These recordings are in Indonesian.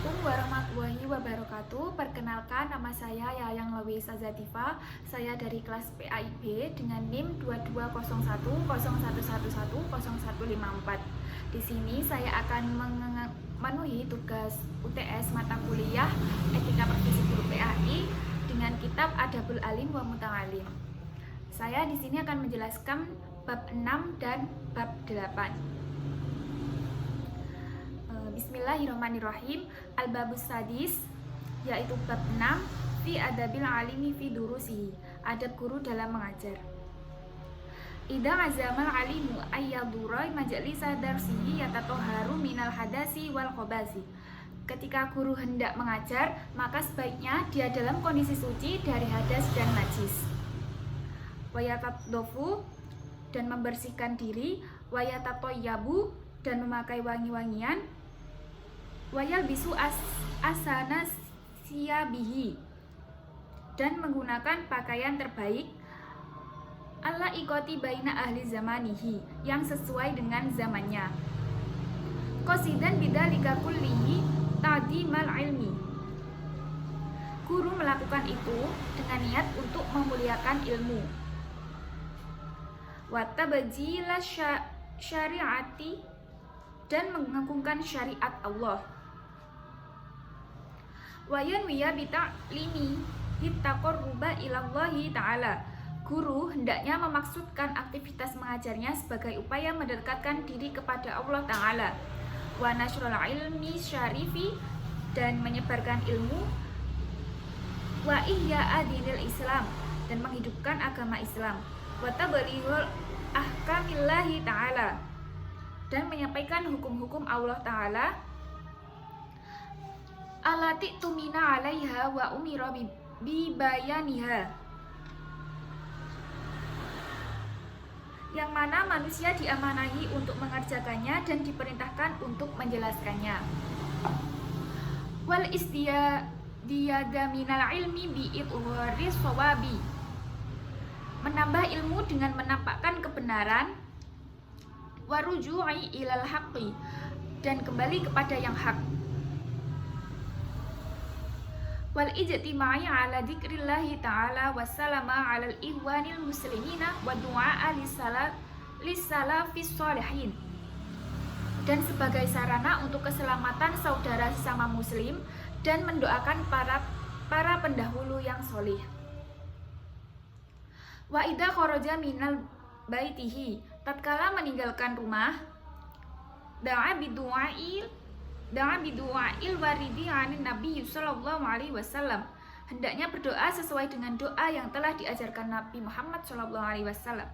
Assalamualaikum warahmatullahi wabarakatuh. Perkenalkan, nama saya Yayang Lawisa Zatifa. Saya dari kelas PAIB dengan NIM 220101110154. Di sini saya akan memenuhi tugas UTS mata kuliah Etika Profesi Guru PAI dengan kitab Adabul Alim wa Muta'alim. Saya di sini akan menjelaskan bab 6 dan bab 8. Bismillahirrahmanirrahim. Al-babus sadis, yaitu bab 6, fi adabil alimi fi durusihi, adab guru dalam mengajar. Idza azamal alimu ayyadura majalisa darsihi yatatoharu minal hadasi wal khobasi. Ketika guru hendak mengajar, maka sebaiknya dia dalam kondisi suci dari hadas dan najis. Wayataddofu, dan membersihkan diri. Wayatatoyabu, dan memakai wangi-wangian. Wayal bisu asana siyabihi, dan menggunakan pakaian terbaik. Alla ikoti baina ahli zamanihi, yang sesuai dengan zamannya. Qasidan bidzalika kullihi ta'dimal ilmi, guru melakukan itu dengan niat untuk memuliakan ilmu. Wa tabjila syariati, dan mengagungkan syariat Allah. Wayan wiya bita'limi hittaqarruba ilallahi ta'ala, guru hendaknya memaksudkan aktivitas mengajarnya sebagai upaya mendekatkan diri kepada Allah Ta'ala. Wa nasrul ilmi syarifi, dan menyebarkan ilmu. Wa ihya adinil Islam, dan menghidupkan agama Islam. Wa tablighul ahkamillahi ta'ala, dan menyampaikan hukum-hukum Allah Ta'ala. Alati tumina alaiha wa umira bibayaniha, yang mana manusia diamanahi untuk mengerjakannya dan diperintahkan untuk menjelaskannya. Wal istiyada minal ilmi bi'idhari shawabi, menambah ilmu dengan menampakkan kebenaran. Waruju'i ilal haqqi, dan kembali kepada yang hak. Wal ijtima'i ala dzikrillahi ta'ala wassalama 'alal ihwanil muslimina wa du'a lis-salafis sholihin, dan sebagai sarana untuk keselamatan saudara sesama muslim dan mendoakan para pendahulu yang solih. Wa idza kharaja minal baitihi, tatkala meninggalkan rumah. Da'a bidu'ail waridi anin Nabi sallallahu alaihi wasallam, hendaknya berdoa sesuai dengan doa yang telah diajarkan Nabi Muhammad sallallahu alaihi wasallam.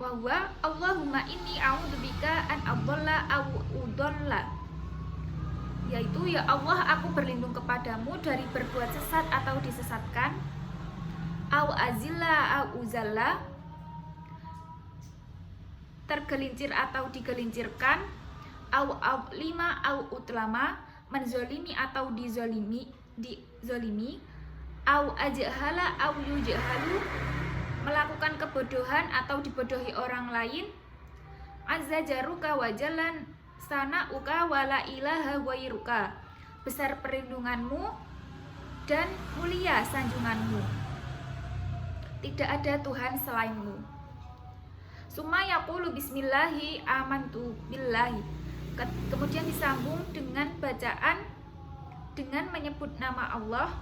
Wa huwa Allahumma inni a'udzubika an adalla aw udalla, yaitu ya Allah, aku berlindung kepadamu dari berbuat sesat atau disesatkan. Au azilla au uzalla, tergelincir atau digelincirkan. Au lima au utlama, menzolimi atau dizolimi. Au ajhala au yujhalu, melakukan kebodohan atau dibodohi orang lain. Azza jaruka wa jalan sana'uka wa la ilaha ghairuka, besar perlindunganmu dan mulia sanjunganmu, tidak ada Tuhan selainmu. Summa yaqulu bismillahi amantu billahi, kemudian disambung dengan bacaan dengan menyebut nama Allah.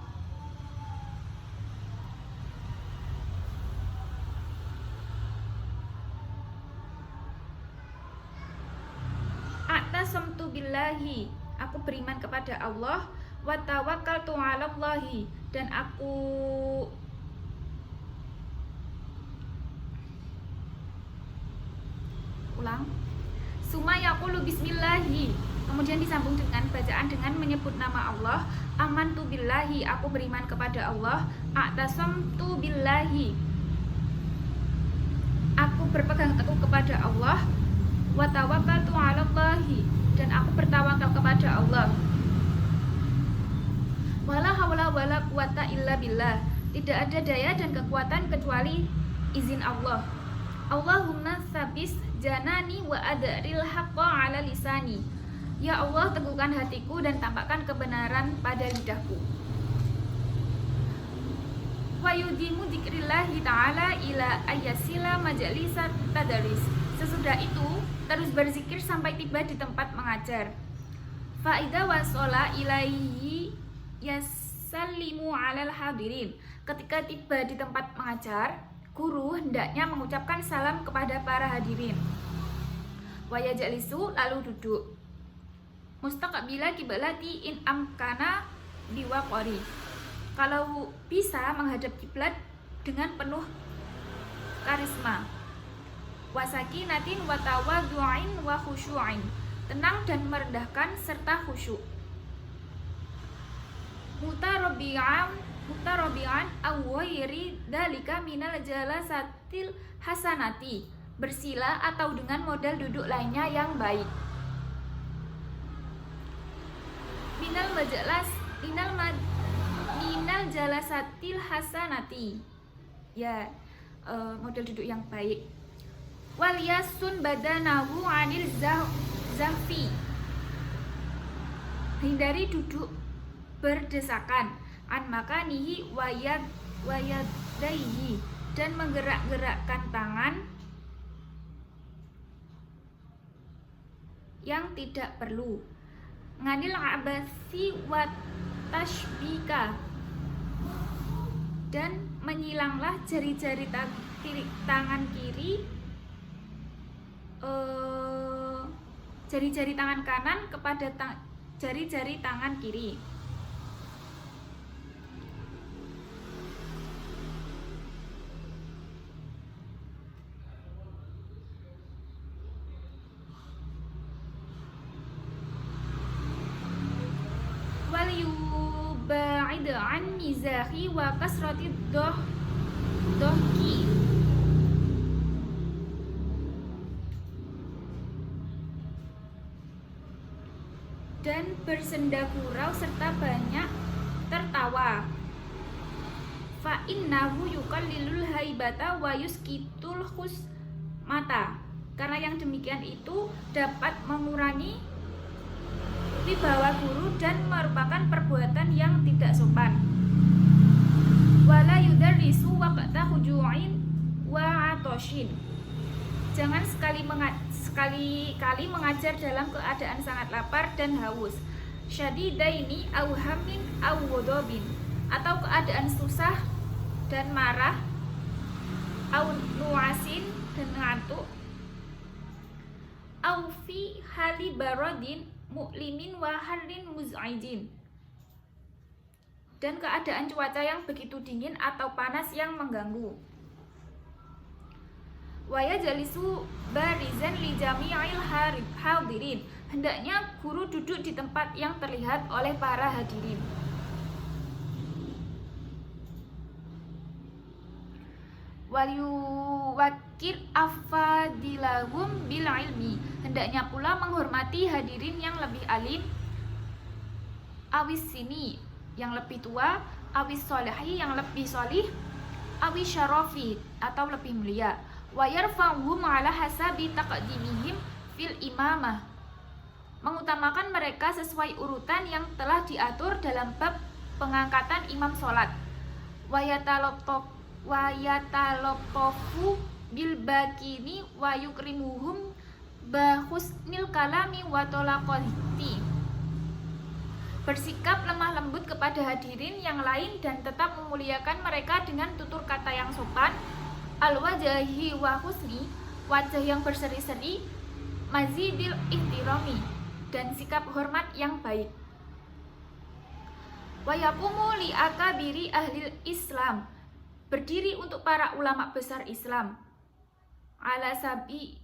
A'tasamtu billahi, aku beriman kepada Allah. Wa tawakkaltu 'alallahi, dan aku Summa yaqulu bismillahi, kemudian disambung dengan bacaan dengan menyebut nama Allah. Amantu billahi, aku beriman kepada Allah. A'tasamtu billahi, aku berpegang teguh kepada Allah. Wa tawakkaltu 'alallahi, dan aku bertawakal kepada Allah. Wala haula wala quwata illa billah, tidak ada daya dan kekuatan kecuali izin Allah. Allahumma sabis janani wa adaril haqqa ala lisani, Ya Allah, teguhkan hatiku dan tampakkan kebenaran pada lidahku. Wa yudimu dzikrillahi ta'ala ila ayasila majalisa tadaris. Sesudah itu, terus berzikir sampai tiba di tempat mengajar. Fa idza wasala ilaihi yasallimu 'alal hadirin. Ketika tiba di tempat mengajar, guru hendaknya mengucapkan salam kepada para hadirin. Wa yajlisu, lalu duduk. Mustaqbila kiblati in amkana biwaqari. Kalau bisa menghadap kiblat dengan penuh karisma. Wasakinatin wa tawaddu'in wa khusyu'in. Tenang dan merendahkan serta khusyuk. Mutarabi'an aw ghairi dalika minal jalasatil hasanati. Bersila atau dengan model duduk lainnya yang baik. Minal jalasatil hasanati, ya, model duduk yang baik. Wal yasun badanahu 'anil zahfi, hindari duduk berdesakan. An makanihi wayadaihi, dan menggerak-gerakkan tangan yang tidak perlu. Nganil abasi wa tashbika, dan menyilanglah jari-jari tangan kiri, jari-jari tangan kanan kepada jari-jari tangan kiri. Ba'id an mizahi wa kasrati dohki, dan bersenda gurau serta banyak tertawa. Fa innahu yukallilul haibata wa yuskitul khusmata, karena yang demikian itu dapat mengurangi wibawa guru dan merupakan perbuatan yang tidak sopan. Wala yudarrisu waqta huju'in wa atoshin, jangan sekali-kali mengajar dalam keadaan sangat lapar dan haus. Syadidaini au hamin au ghadabin, atau keadaan susah dan marah, au nuasin dan ngantuk, au fi hali baradin mu'limin wa harrin muz'ijin, dan keadaan cuaca yang begitu dingin atau panas yang mengganggu. Wa yajlisu barizan li jami'il hadirin, hendaknya guru duduk di tempat yang terlihat oleh para hadirin. Wal yuwakkir afadilahum bil ilmi, hendaknya pula menghormati hadirin yang lebih alim, awis sini, yang lebih tua, awis solehi, yang lebih solih, awis syarafi, atau lebih mulia. Wa yarfa'uhum ala hasabi taqdimihim fil imamah, mengutamakan mereka sesuai urutan yang telah diatur dalam bab pengangkatan imam sholat. Wa yatalotofu bil bakini wa yukrimuhum bahusnil kalami wa tolaqati, bersikap lemah lembut kepada hadirin yang lain dan tetap memuliakan mereka dengan tutur kata yang sopan. Al-wajahi wa husni, wajah yang berseri-seri, mazidil ihtirami, dan sikap hormat yang baik. Wa yaqumu li akabiri ahlil Islam, berdiri untuk para ulama besar Islam. Ala sabi,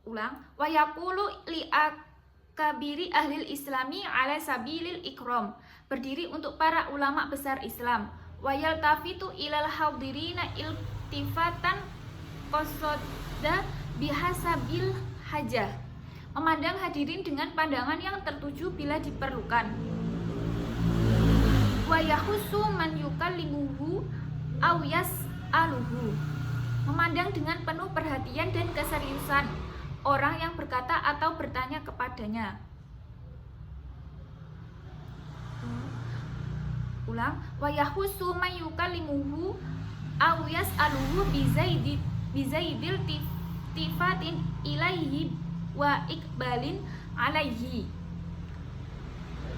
ulang, wa yaqulu li akabiri ahlil islami ala sabilil ikram, berdiri untuk para ulama besar Islam. Wa yaltafitu ilal hadirina iltifatan qasada bihasabil hajah, memandang hadirin dengan pandangan yang tertuju bila diperlukan. Wa yahusu man yukallimuhu aw yas'aluhu, memandang dengan penuh perhatian dan keseriusan orang yang berkata atau bertanya kepada kepadanya. Ulang, wa yahusu may yukallimuhu aw yas'aluhu bizaidil tifatin ilaihi wa ikbalin alaihi.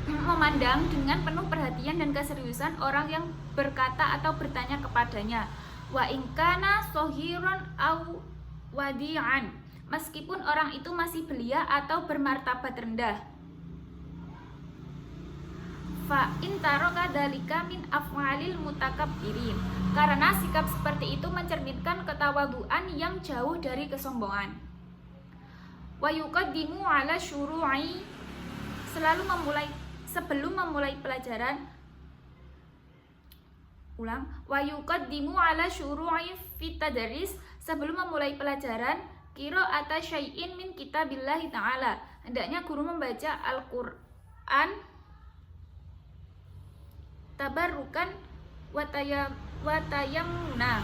Memandang dengan penuh perhatian dan keseriusan orang yang berkata atau bertanya kepadanya. Wa ingkana sohiron au wadi'an, meskipun orang itu masih belia atau bermartabat rendah. Fa in taraka dzalika min af'alil mutakabbirin, karena sikap seperti itu mencerminkan ketawaduan yang jauh dari kesombongan. Wa yuqaddimu ala syuru'i, sebelum memulai pelajaran. Ulang, wa yuqaddimu ala syuru'i fit tadris, sebelum memulai pelajaran qira'ata syai'in min kitabillahi ta'ala, hendaknya guru membaca Al-Qur'an tabarrukan watayamuna,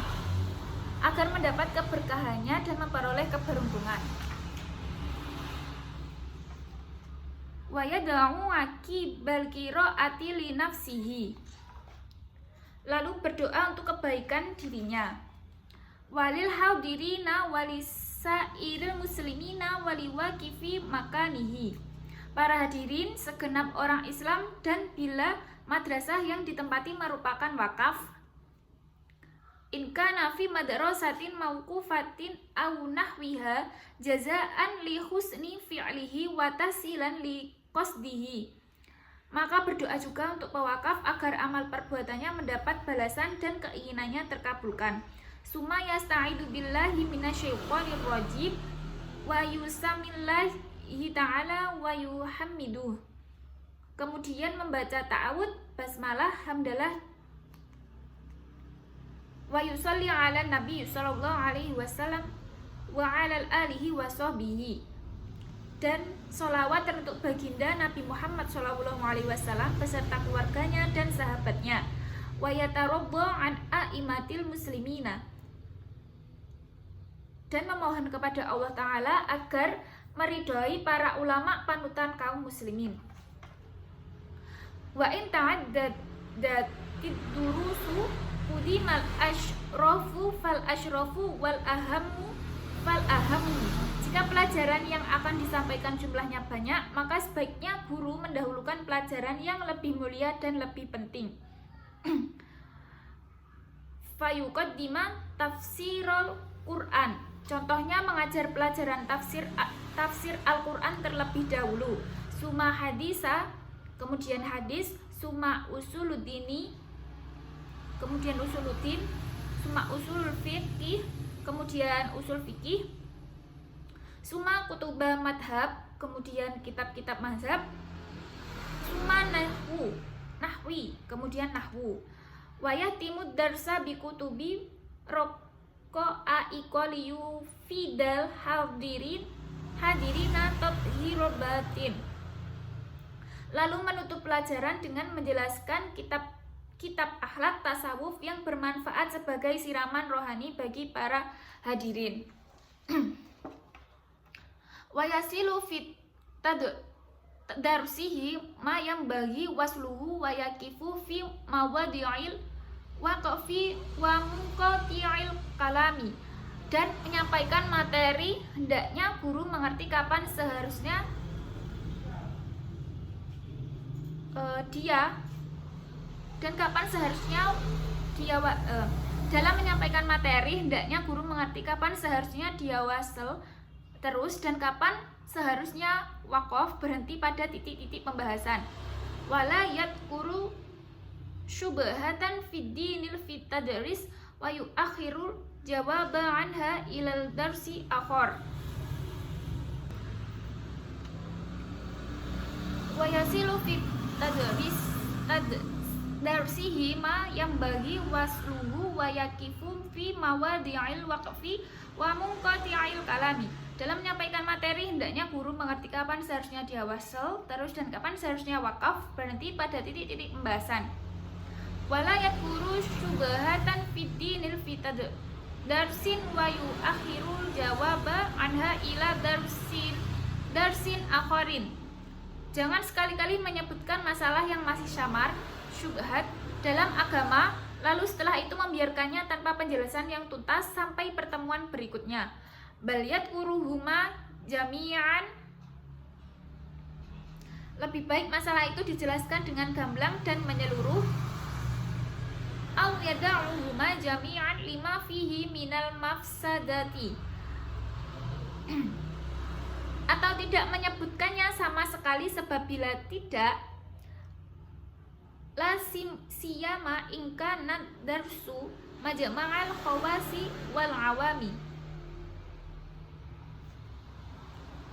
agar mendapat keberkahannya dan memperoleh keberuntungan. Wa yad'u aqibal qira'ati li nafsihi, lalu berdoa untuk kebaikan dirinya. Walil haudirina walisairil muslimina waliwaqifi makanihi, para hadirin segenap orang Islam, dan bila madrasah yang ditempati merupakan wakaf. In kana fi madrasatin mauqufatin aw nahwiha jazaan li husni fi'lihi wa tasilan li qasdihi, maka berdoa juga untuk pewakaf agar amal perbuatannya mendapat balasan dan keinginannya terkabulkan. Summa yasta'idu billahi minasyaitonir rajim wa yusamillahi ta'ala wa yuhammiduh, kemudian membaca ta'awud, basmalah, hamdalah, wa yusalli ala nabi sallallahu alaihi wasallam wa ala alihi wa sahbihi, dan sholawat teruntuk baginda Nabi Muhammad sallallahu alaihi wasallam beserta keluarganya dan sahabatnya. Wa yatarabba an a'immatil muslimina, dan memohon kepada Allah Ta'ala agar meridhoi para ulama panutan kaum muslimin. Wa in ta'addadatid durusu qudimal asyrafu fal asyrafu wal ahammu fal ahammu, jika pelajaran yang akan disampaikan jumlahnya banyak, maka sebaiknya guru mendahulukan pelajaran yang lebih mulia dan lebih penting. Fayuqaddima tafsirul Quran, contohnya mengajar pelajaran tafsir Al-Quran terlebih dahulu. Suma hadisa, kemudian hadis. Suma usuluddini, kemudian usuluddin. Suma usul fikih, kemudian usul fikih. Suma kutubah madhab, kemudian kitab-kitab mazhab. Suma nahwi, kemudian nahwu. Wayahtimud darsa bikutubi roko'aiqoliyu fidal hadirina tathhirul batin, lalu menutup pelajaran dengan menjelaskan kitab akhlak tasawuf yang bermanfaat sebagai siraman rohani bagi para hadirin. Wa yasilu fit tadarsihi ma yang bagi wasluhu wa yakifu fi mawadi'il waqfi wa munqati'il kalami, dan menyampaikan materi hendaknya guru mengerti kapan seharusnya dalam menyampaikan materi hendaknya guru mengerti kapan seharusnya dia wasl terus dan kapan seharusnya waqaf berhenti pada titik-titik pembahasan. Wala yadhkuru syubhatan fid dinil fitadris wa yuakhirul jawaba anha ilal darsi akhar. Wa yasilu fit darsihi ma yang bagi wasluhu wa yakifu fi mawadi'il waqfi wa munqati'il kalami. Dalam menyampaikan materi hendaknya guru mengerti kapan seharusnya dia wasl terus dan kapan seharusnya wakaf berhenti pada titik-titik pembahasan. Wala yadhkuru syubhatan fid dinil darsin wa yuakhirul jawaba anha ila darsin akharin. Jangan sekali-kali menyebutkan masalah yang masih syamar, syubhat dalam agama, lalu setelah itu membiarkannya tanpa penjelasan yang tuntas sampai pertemuan berikutnya. Baliyat uruhuma jami'an. Lebih baik masalah itu dijelaskan dengan gamblang dan menyeluruh. Au yada'uhuma jami'an lima fihi minal mafsadati. Atau tidak menyebutkannya sama sekali, sebab bila tidak la siyama ingkana darsu majma'al khawasi wal awami.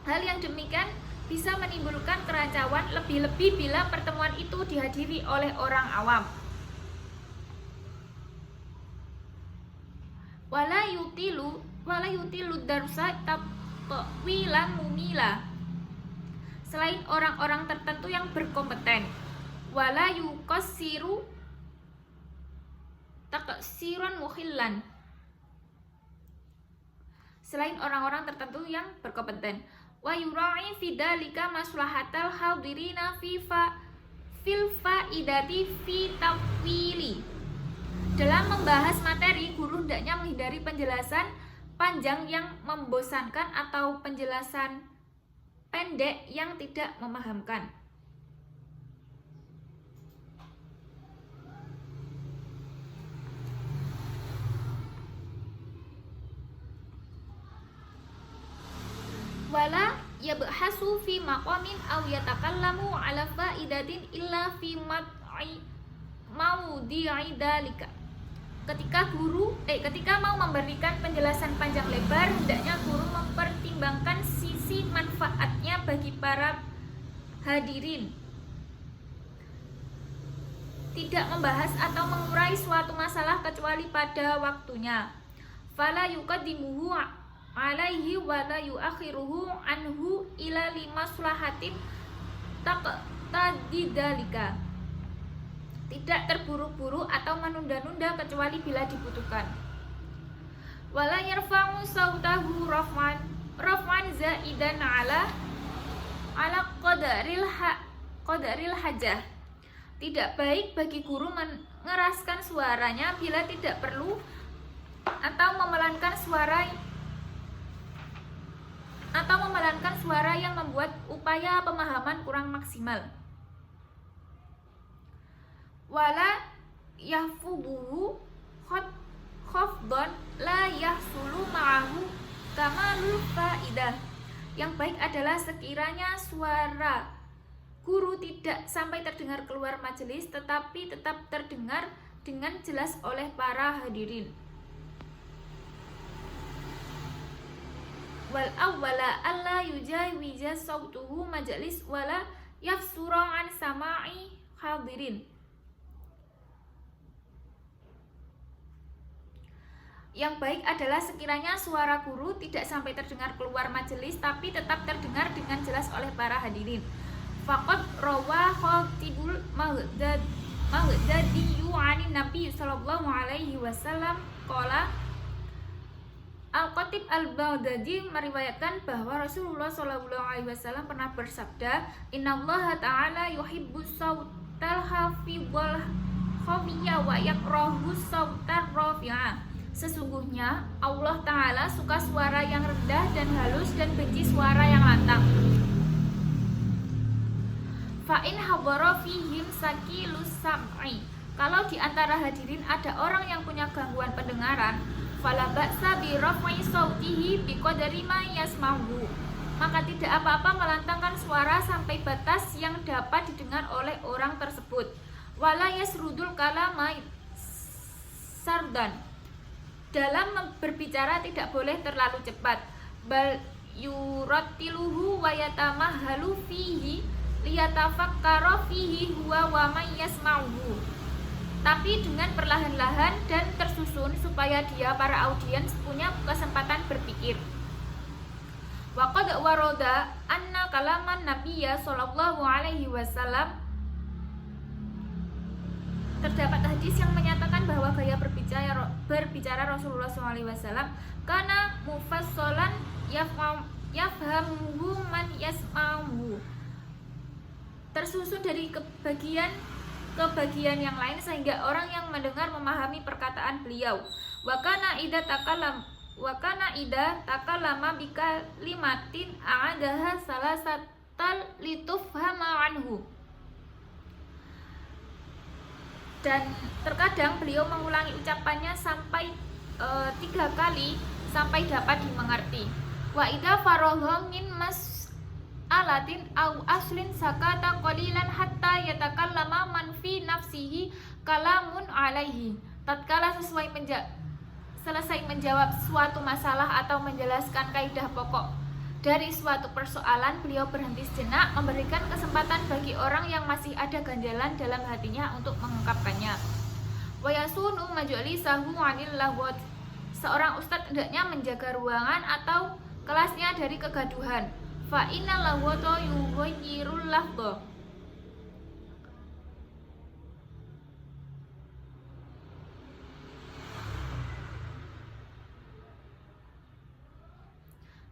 Hal yang demikian bisa menimbulkan kerancuan, lebih-lebih bila pertemuan itu dihadiri oleh orang awam. Wala yutilu darsa tatwilan mumila. Selain orang-orang tertentu yang berkompeten. Wala yuqassiru taqsiran mukhillan. Selain orang-orang tertentu yang berkompeten. Wa yura'i fi dzalika maslahatal hadirina fil faidati fi tafwili. Dalam membahas materi, guru hendaknya menghindari penjelasan panjang yang membosankan atau penjelasan pendek yang tidak memahamkan. Wala yabhasu fi maqamin aw yatakallamu ala faidatin illa fi maudi'i dalika. Ketika mau memberikan penjelasan panjang lebar, hendaknya guru mempertimbangkan sisi manfaatnya bagi para hadirin. Tidak membahas atau mengurai suatu masalah kecuali pada waktunya. Fala yuqaddimuhu alaihi wa la yuakhiruhu anhu ila limaslahatin taqtadidalika. Tidak terburu-buru atau menunda-nunda kecuali bila dibutuhkan. Wala yarfa'u sautahu raf'an zaidan ala qadaril hajah. Tidak baik bagi guru mengeraskan suaranya bila tidak perlu, atau memelankan suara yang membuat upaya pemahaman kurang maksimal. Wala yahfuduhu khafdan la yahsulu ma'ahu kamalul faidah. Yang baik adalah sekiranya suara guru tidak sampai terdengar keluar majelis, tetapi tetap terdengar dengan jelas oleh para hadirin. Wal awwala alla yujawiza sautuhu majalis wala yafsura an sama'i hadirin. Yang baik adalah sekiranya suara guru tidak sampai terdengar keluar majelis, tapi tetap terdengar dengan jelas oleh para hadirin. Faqad rawa khatibul Maghdadiyu 'ani Nabi sallallahu alaihi wasallam qala. Al-Khatib Al-Baghdadi meriwayatkan bahwa Rasulullah sallallahu alaihi wasallam pernah bersabda, "Innallaha ta'ala yuhibbus sautal hafidhal khafiyya wa yakrahu sautar rafi'a." Sesungguhnya Allah Ta'ala suka suara yang rendah dan halus dan benci suara yang lantang. Fa'in habara fihim sakilus sam'i. Kalau di antara hadirin ada orang yang punya gangguan pendengaran, fala ba'sa bi raf'i sautihi biqadari ma yasma'u. Maka tidak apa-apa melantangkan suara sampai batas yang dapat didengar oleh orang tersebut. Wala yasrudul kalama sardan. Dalam berbicara tidak boleh terlalu cepat. Bal yurattiluhu wa yatamahhalu fihi liyatafakkara fihi huwa wa may yasma'uhu. Tapi dengan perlahan-lahan dan tersusun supaya dia, para audiens, punya kesempatan berpikir. Wa qad warada anna kalaman Nabiyya sallallahu alaihi wasallam. Terdapat hadis yang menyatakan bahwa gaya berbicara Rasulullah SAW karena mufassalan yafhamhu man yasma'uhu. Tersusun dari kebagian yang lain sehingga orang yang mendengar memahami perkataan beliau. Wa kana idza takallama bika limatin a'adaha salasatal litufhama anhu. Dan terkadang beliau mengulangi ucapannya sampai 3 kali sampai dapat dimengerti. Wa idza faragha min mas'alatin aw aslin sakata qalilan hatta yatakallama man fi nafsihi kalamun alaihi. Tatkala selesai menjawab suatu masalah atau menjelaskan kaidah pokok dari suatu persoalan, beliau berhenti sejenak, memberikan kesempatan bagi orang yang masih ada ganjalan dalam hatinya untuk mengungkapkannya. Wa yasunu majlisahu 'anil lahwat. Seorang ustadz hendaknya menjaga ruangan atau kelasnya dari kegaduhan. Fa innal lahwata yughayyirul lafdha.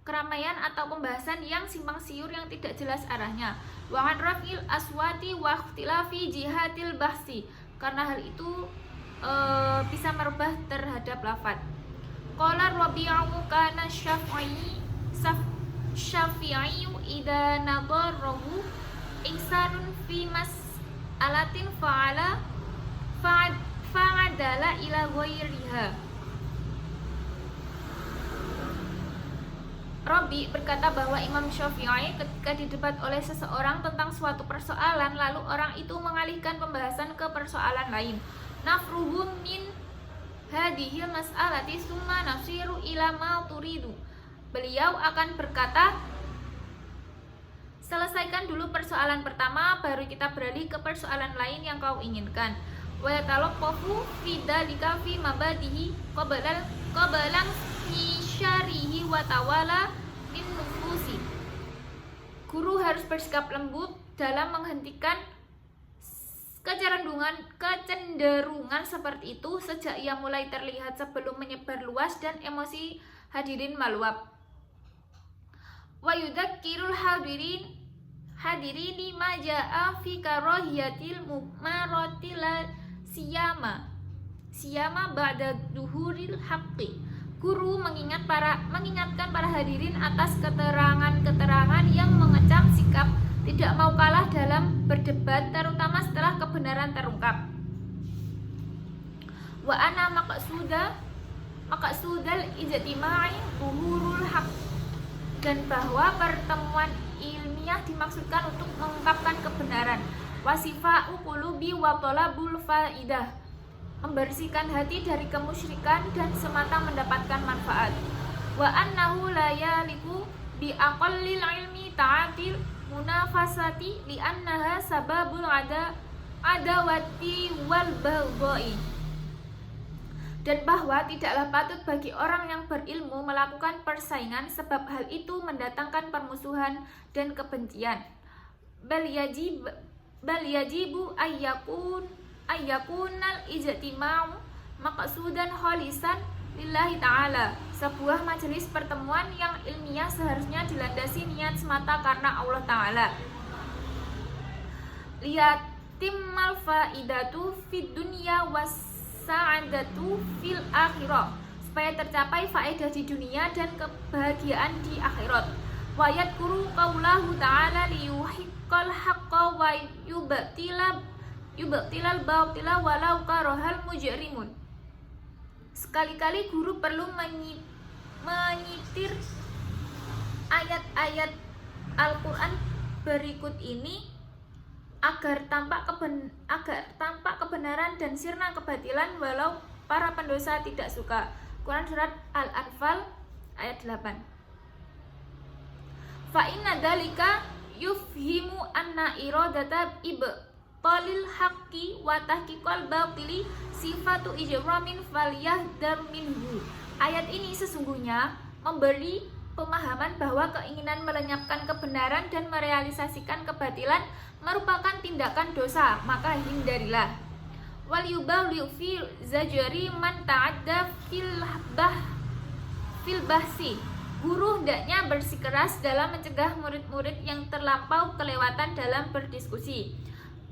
Keramaian atau pembahasan yang simpang siur yang tidak jelas arahnya. Wa an rafil aswati wa ikhtilafi jihatil bahsi. Karena hal itu bisa merubah terhadap lafaz. Qala Rabi'u kana Syafi'i idza nadarahu insanun fi mas'alatin fa'adala ila ghairiha. Rabi berkata bahwa Imam Syafi'i ketika didebat oleh seseorang tentang suatu persoalan, lalu orang itu mengalihkan pembahasan ke persoalan lain. Nafruhum min hadhil mas'alati summa nasiru ila ma turidu. Beliau akan berkata, selesaikan dulu persoalan pertama, baru kita beralih ke persoalan lain yang kau inginkan. Wa yatalaqafu fi dzalika fi mabadihi qabla syarihi wa tawala min nufusi. Guru harus bersikap lembut dalam menghentikan kecenderungan seperti itu sejak ia mulai terlihat sebelum menyebar luas dan emosi hadirin meluap. Wa yudzakkirul hadirini ma jaa fi karahiyatil mumarati la siyama ba'da duhuril haqqi. Guru mengingatkan para hadirin atas keterangan-keterangan yang mengecam sikap tidak mau kalah dalam berdebat, terutama setelah kebenaran terungkap. Wa ana maqsudal ijtima'i zuhurul haqq. Dan bahwa pertemuan ilmiah dimaksudkan untuk mengungkapkan kebenaran. Wasifa'u qulubi wa talabul faidah. Membersihkan hati dari kemusyrikan dan semata mendapatkan manfaat. Wa annahu la yaliku bi aqallil ilmi ta'atil munafasati li annaha sababul adawati wal baghdai. Dan bahwa tidaklah patut bagi orang yang berilmu melakukan persaingan, sebab hal itu mendatangkan permusuhan dan kebencian. Bal yajibu ayyakunal ijtima'u maqsudan khalisan lillahi ta'ala. Sebuah majelis pertemuan yang ilmiah seharusnya dilandasi niat semata karena Allah Ta'ala. Liyatimmal faidatu fid dunya was sa'adatu fil akhirah. Supaya tercapai faedah di dunia dan kebahagiaan di akhirat. Wa yadhkuru qaulahu ta'ala liyuhiqqal haqqa wa yubtilal batila walau karahal mujrimun. Sekali-kali guru perlu menyitir ayat-ayat Al-Quran berikut ini agar tampak kebenaran dan sirna kebatilan walau para pendosa tidak suka. Quran surat Al-Anfal ayat 8. Fa inna dzalika yufhimu anna iradata ibtalil haqqi wa tahqiqal batili sifatu ijramin falyahdhar minhu. Ayat ini sesungguhnya memberi pemahaman bahwa keinginan melenyapkan kebenaran dan merealisasikan kebatilan merupakan tindakan dosa, maka hindarilah. Wal yubali fi zajri man ta'adda fil bahsi Guru hendaknya bersikeras dalam mencegah murid-murid yang terlampau kelewatan dalam berdiskusi.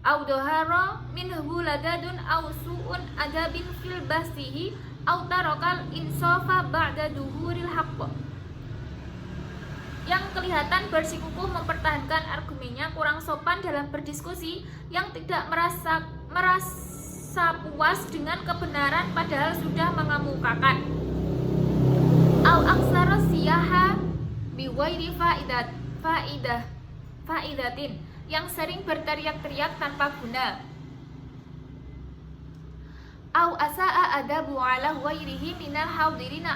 Au doharo minhu ladadun au su'un adabin fil basihi au tarokal insofa ba'da duhuril haqq. Yang kelihatan bersikukuh mempertahankan argumennya, kurang sopan dalam berdiskusi, yang tidak merasa puas dengan kebenaran padahal sudah mengemukakan. Au aksara siyaha biwairi faidatin, yang sering berteriak-teriak tanpa guna. Au asa'a adabu ala wairihi minal haudirina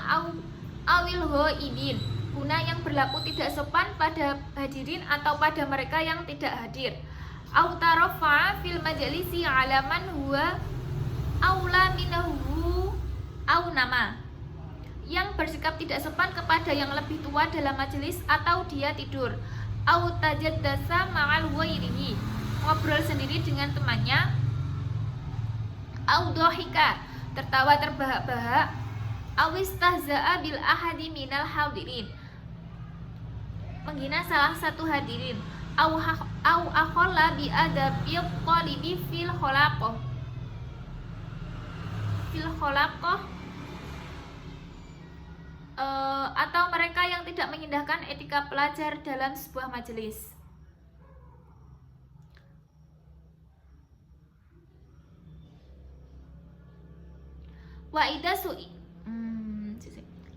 awil ghaibin, guna yang berlaku tidak sopan pada hadirin atau pada mereka yang tidak hadir. Au tarafa fil majalisi alaman huwa aula minahu au nama, yang bersikap tidak sopan kepada yang lebih tua dalam majelis atau dia tidur. Au tajaddasa ma'al wairihi, ngobrol sendiri dengan temannya. Au dohika, tertawa terbahak-bahak. Au istahza'a bil ahadi minal hadirin, menghina salah satu hadirin. Au akhola bi adabil qalibi fil khalaqah atau mereka yang tidak mengindahkan etika pelajar dalam sebuah majelis. Wa idza su'i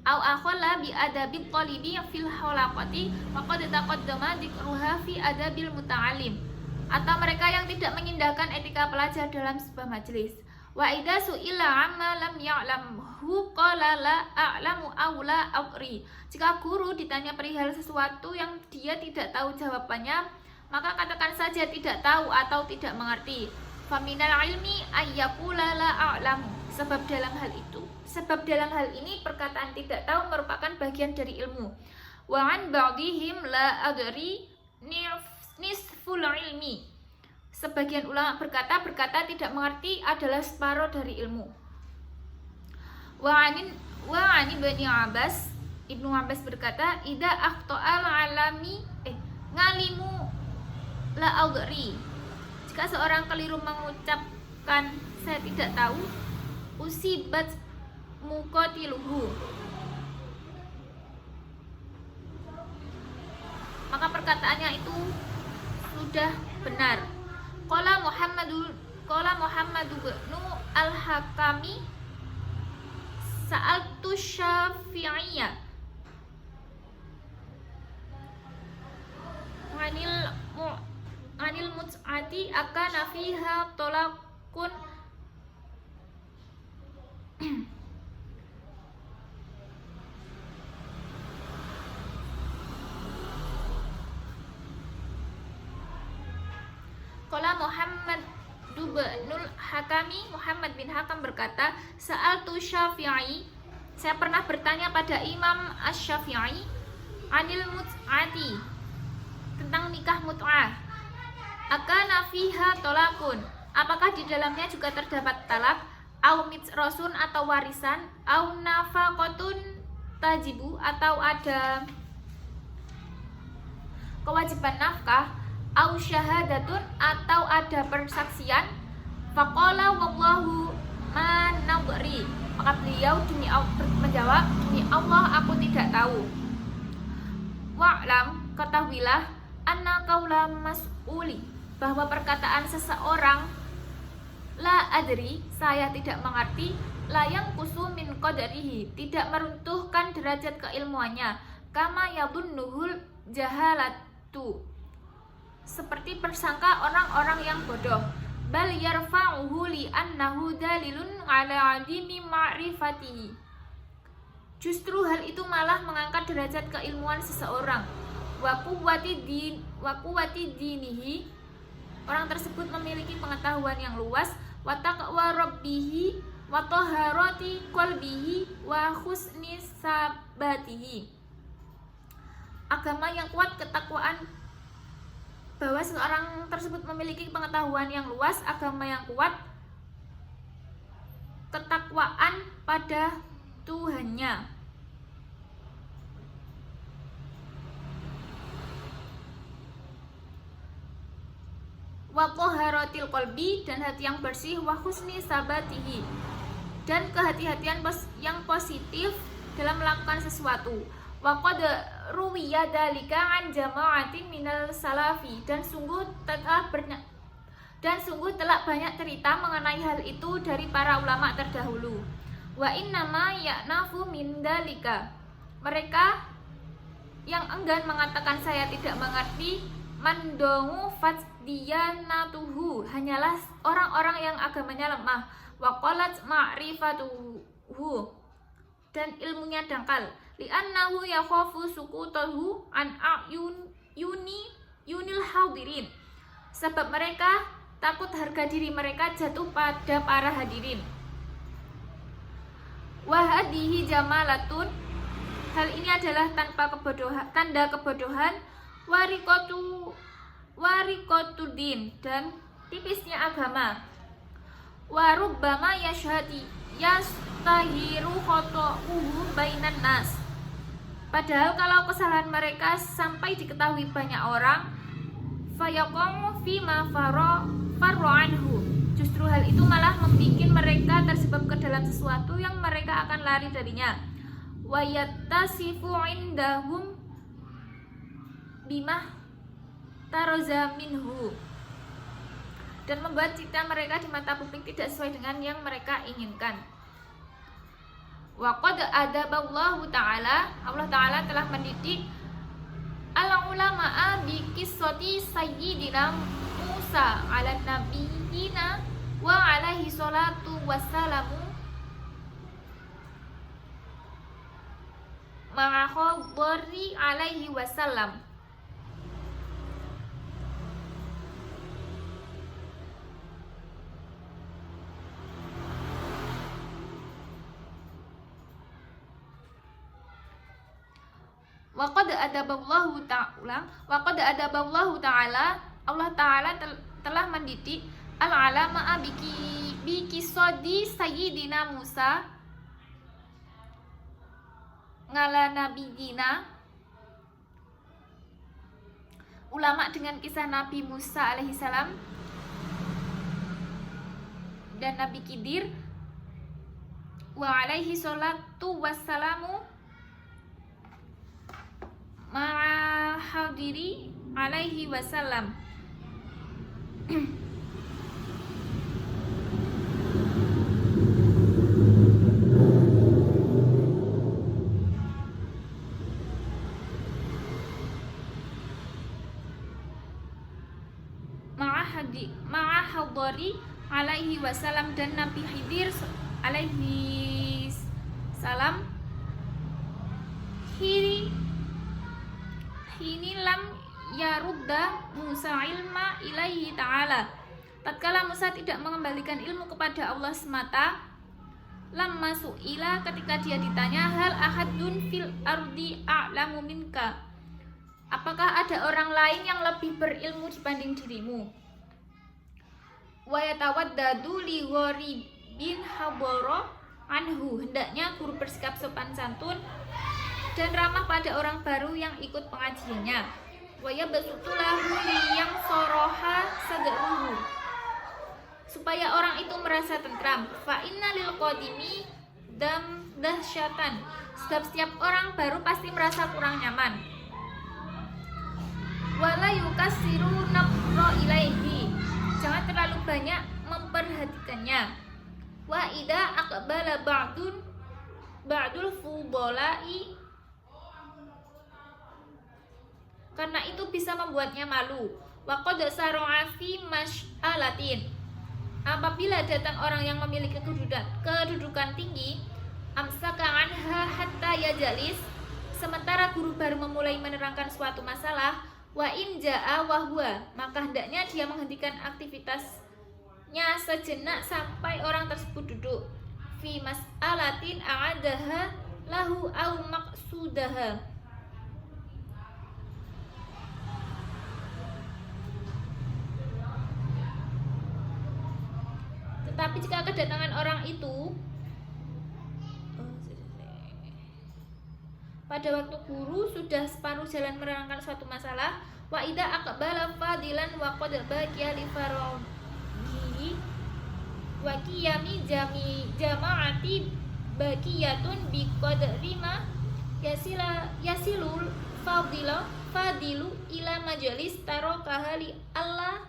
au akhola bi adabil qalibi fil halaqati faqad taqaddama dzikruha fi adabil muta'allim, atau mereka yang tidak mengindahkan etika pelajar dalam sebuah majelis. Wa idza su'ila amma lam ya'lamhu qala la a'lamu aw la aqri, jika guru ditanya perihal sesuatu yang dia tidak tahu jawabannya, maka katakan saja tidak tahu atau tidak mengerti. Faminal ilmi ayyaqula la a'lamu, sebab dalam hal ini perkataan tidak tahu merupakan bagian dari ilmu. Wa an ba'dihim la adri nisful ilmi, sebagian ulama berkata tidak mengerti adalah separuh dari ilmu. Wa an Ibnu Abbas berkata, idza akhta'al alami ngalimu la adri, jika seorang keliru mengucapkan saya tidak tahu, usibat muqatiluhu, maka perkataannya itu sudah benar. Qala Muhammadu bin al-Hakami sa'altu Syafi'iyya anil mut'ati akana fiha tolakun Qala Muhammad bin Hakam berkata, sa'altu Syafi'i, saya pernah bertanya pada Imam Asy-Syafi'i anil mut'ati, tentang nikah mut'ah. Akana fiha tolakun, apakah di dalamnya juga terdapat talak, au mitsrosun atau warisan, au nafaqatun tajibu, atau ada kewajiban nafkah, au syahadatun, atau ada persaksian. Faqala wallahu ma nabri, maka beliau menjawab, demi Allah aku tidak tahu. Wa'lam, ketahuilah, anna qaula mas'uli, bahwa perkataan seseorang la adri, saya tidak mengerti, la yang kusu min qadarihi, tidak meruntuhkan derajat keilmuannya, kama yadunnuhul jahalatu, seperti persangka orang-orang yang bodoh. Bal yarfa'uhu li annahu dalilun ala adimi ma'rifatihi, justru hal itu malah mengangkat derajat keilmuan seseorang. Wa quwwati dinihi, orang tersebut memiliki pengetahuan yang luas. Wa taqwa rabbihi wa taharati qalbihi wa husni sabatihi, agama yang kuat, ketakwaan, bahwa seorang tersebut memiliki pengetahuan yang luas, agama yang kuat, ketakwaan pada Tuhannya. wa taharatil qalbi, dan hati yang bersih, wa husni sabatihi, dan kehati-hatian yang positif dalam melakukan sesuatu. Wa qad ruwiya dzalika an jama'atin minal salafi, dan sungguh telah banyak cerita mengenai hal itu dari para ulama terdahulu. Wa innama ya'nafu min dzalika, mereka yang enggan mengatakan saya tidak mengerti, mandongu fatdiyanatuhu, hanyalah orang-orang yang agamanya lemah, wa qalat ma'rifatuhu, dan ilmunya dangkal, li'annahu yakhafu sukutahu an yunil hadirin, sebab mereka takut harga diri mereka jatuh pada para hadirin. Wa hadihi jamalatun, hal ini adalah tanda kebodohan, warikotudin, dan tipisnya agama. Warubbama yastahiru khoto'uhu bainan nas, padahal kalau kesalahan mereka sampai diketahui banyak orang, fayaqamu fima farro anhu, justru hal itu malah membuat mereka terjebak ke dalam sesuatu yang mereka akan lari darinya. Wa yattasifu indahum bimah taroza minhu, dan membuat cita mereka di mata publik tidak sesuai dengan yang mereka inginkan. Wa qad adaballahu ta'ala, Allah Ta'ala telah mendidik al-ulama'a bi qissati sayyidina Musa ala nabiyina wa alaihi salatu wassalamu ma'a khadri alaihi wasallam. Wa qad adaballahu ta'ala, Allah Ta'ala telah mendidik al-alama bi qissadi sayyidina Musa ngala nabiyina, ulama dengan kisah Nabi Musa alaihissalam dan Nabi Khidir, wa alaihi salatu wassalamu ma'a hadiri alaihi wasallam. Ma'a hadiri alaihi wasallam, dan Nabi Khidir alaihi salam hini lam yarudda Musa ilma ilaihi ta'ala, tatkala Musa tidak mengembalikan ilmu kepada Allah semata, lamma su'ila, ketika dia ditanya, hal ahadun fil ardi a'lamu minka, apakah ada orang lain yang lebih berilmu dibanding dirimu? Wa yatawaddadu li gharibin habara anhu, hendaknya guru bersikap sopan santun dan ramah pada orang baru yang ikut pengajiannya. Wa yabsutulahu liyang soroha sadruhu, supaya orang itu merasa tentram. Fa inna lil qadimi dahsyatan, sebab setiap orang baru pasti merasa kurang nyaman. Wala yukassiru nafra ilaihi, jangan terlalu banyak memperhatikannya. Wa idza aqbala ba'dul fudala'i, karena itu bisa membuatnya malu. Wa qad saru'a fi mas'alatin, apabila datang orang yang memiliki kedudukan tinggi, amsaka anha hatta yajalis, sementara guru baru memulai menerangkan suatu masalah, wa in ja'a wa huwa, maka hendaknya dia menghentikan aktivitasnya sejenak sampai orang tersebut duduk. Fi mas'alatin a'adaha lahu au maqsudaha, tetapi jika kedatangan orang itu pada waktu guru sudah separuh jalan menerangkan suatu masalah, Wa idza aqbala fadilan wa qad baqiya li faraghihi wa qiyami jama'ati baqiyatun bi qadri ma yasilul fadilu ila majalis tarakaha li Allah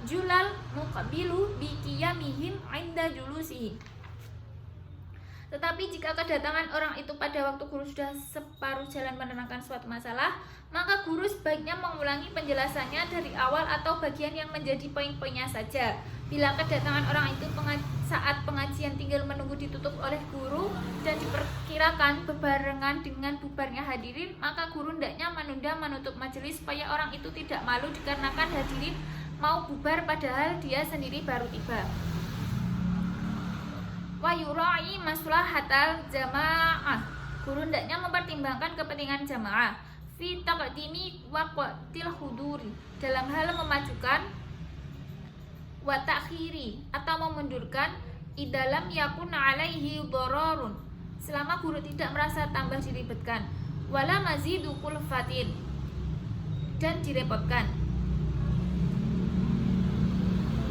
julal muqabilu bi qiyamihim 'inda julusihi. Tetapi jika kedatangan orang itu pada waktu guru sudah separuh jalan menerangkan suatu masalah, maka guru sebaiknya mengulangi penjelasannya dari awal atau bagian yang menjadi poin-poinnya saja. Bila kedatangan orang itu saat pengajian tinggal menunggu ditutup oleh guru dan diperkirakan berbarengan dengan bubarnya hadirin, maka guru hendaknya menunda menutup majelis supaya orang itu tidak malu dikarenakan hadirin mau bubar padahal dia sendiri baru tiba. Wa yura'i maslahatal jamaah. Guru hendaknya mempertimbangkan kepentingan jamaah fi taqdimi waqtil huduri, dalam hal memajukan wa ta'khiri atau memundurkan idalam yakun alaihi dhararun, selama guru tidak merasa tambah diribetkan, wala mazidu kulfatin, dan direpotkan.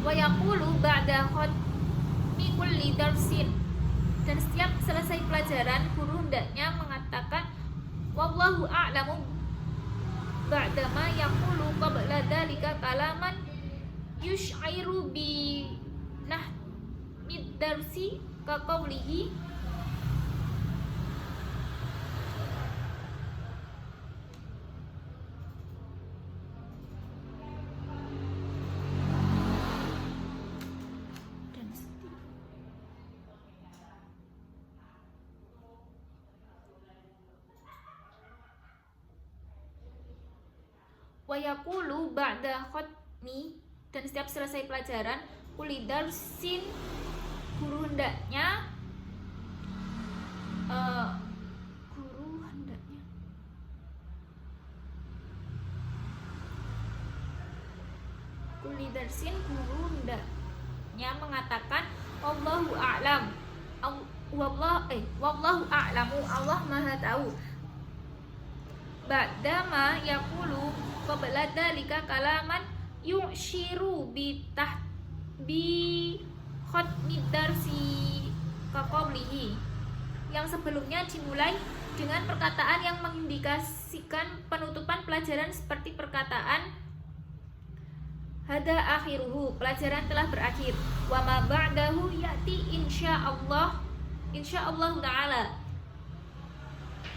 Wa yaqulu ba'da kulli darsin, dan setiap selesai pelajaran guru hendaknya mengatakan wallahu a'lamu ba'dama yaqulu qabla dzalika kalaman yush'iru bi nahmid darsi ka qawlihi wa yaqulu ba'da khatmi, dan setiap selesai pelajaran kulli darsin, guru hendaknya mengatakan wallahu a'lam, wallahu a'lamu, Allah Maha tahu. Ba'dama yaqulu qabla dzalika kalaman yu'shiru bi khatmi darsi ka qawlihi, yang sebelumnya dimulai dengan perkataan yang mengindikasikan penutupan pelajaran seperti perkataan hada akhiruhu, pelajaran telah berakhir, wa ma ba'dahu ya'ti insyaallah ta'ala,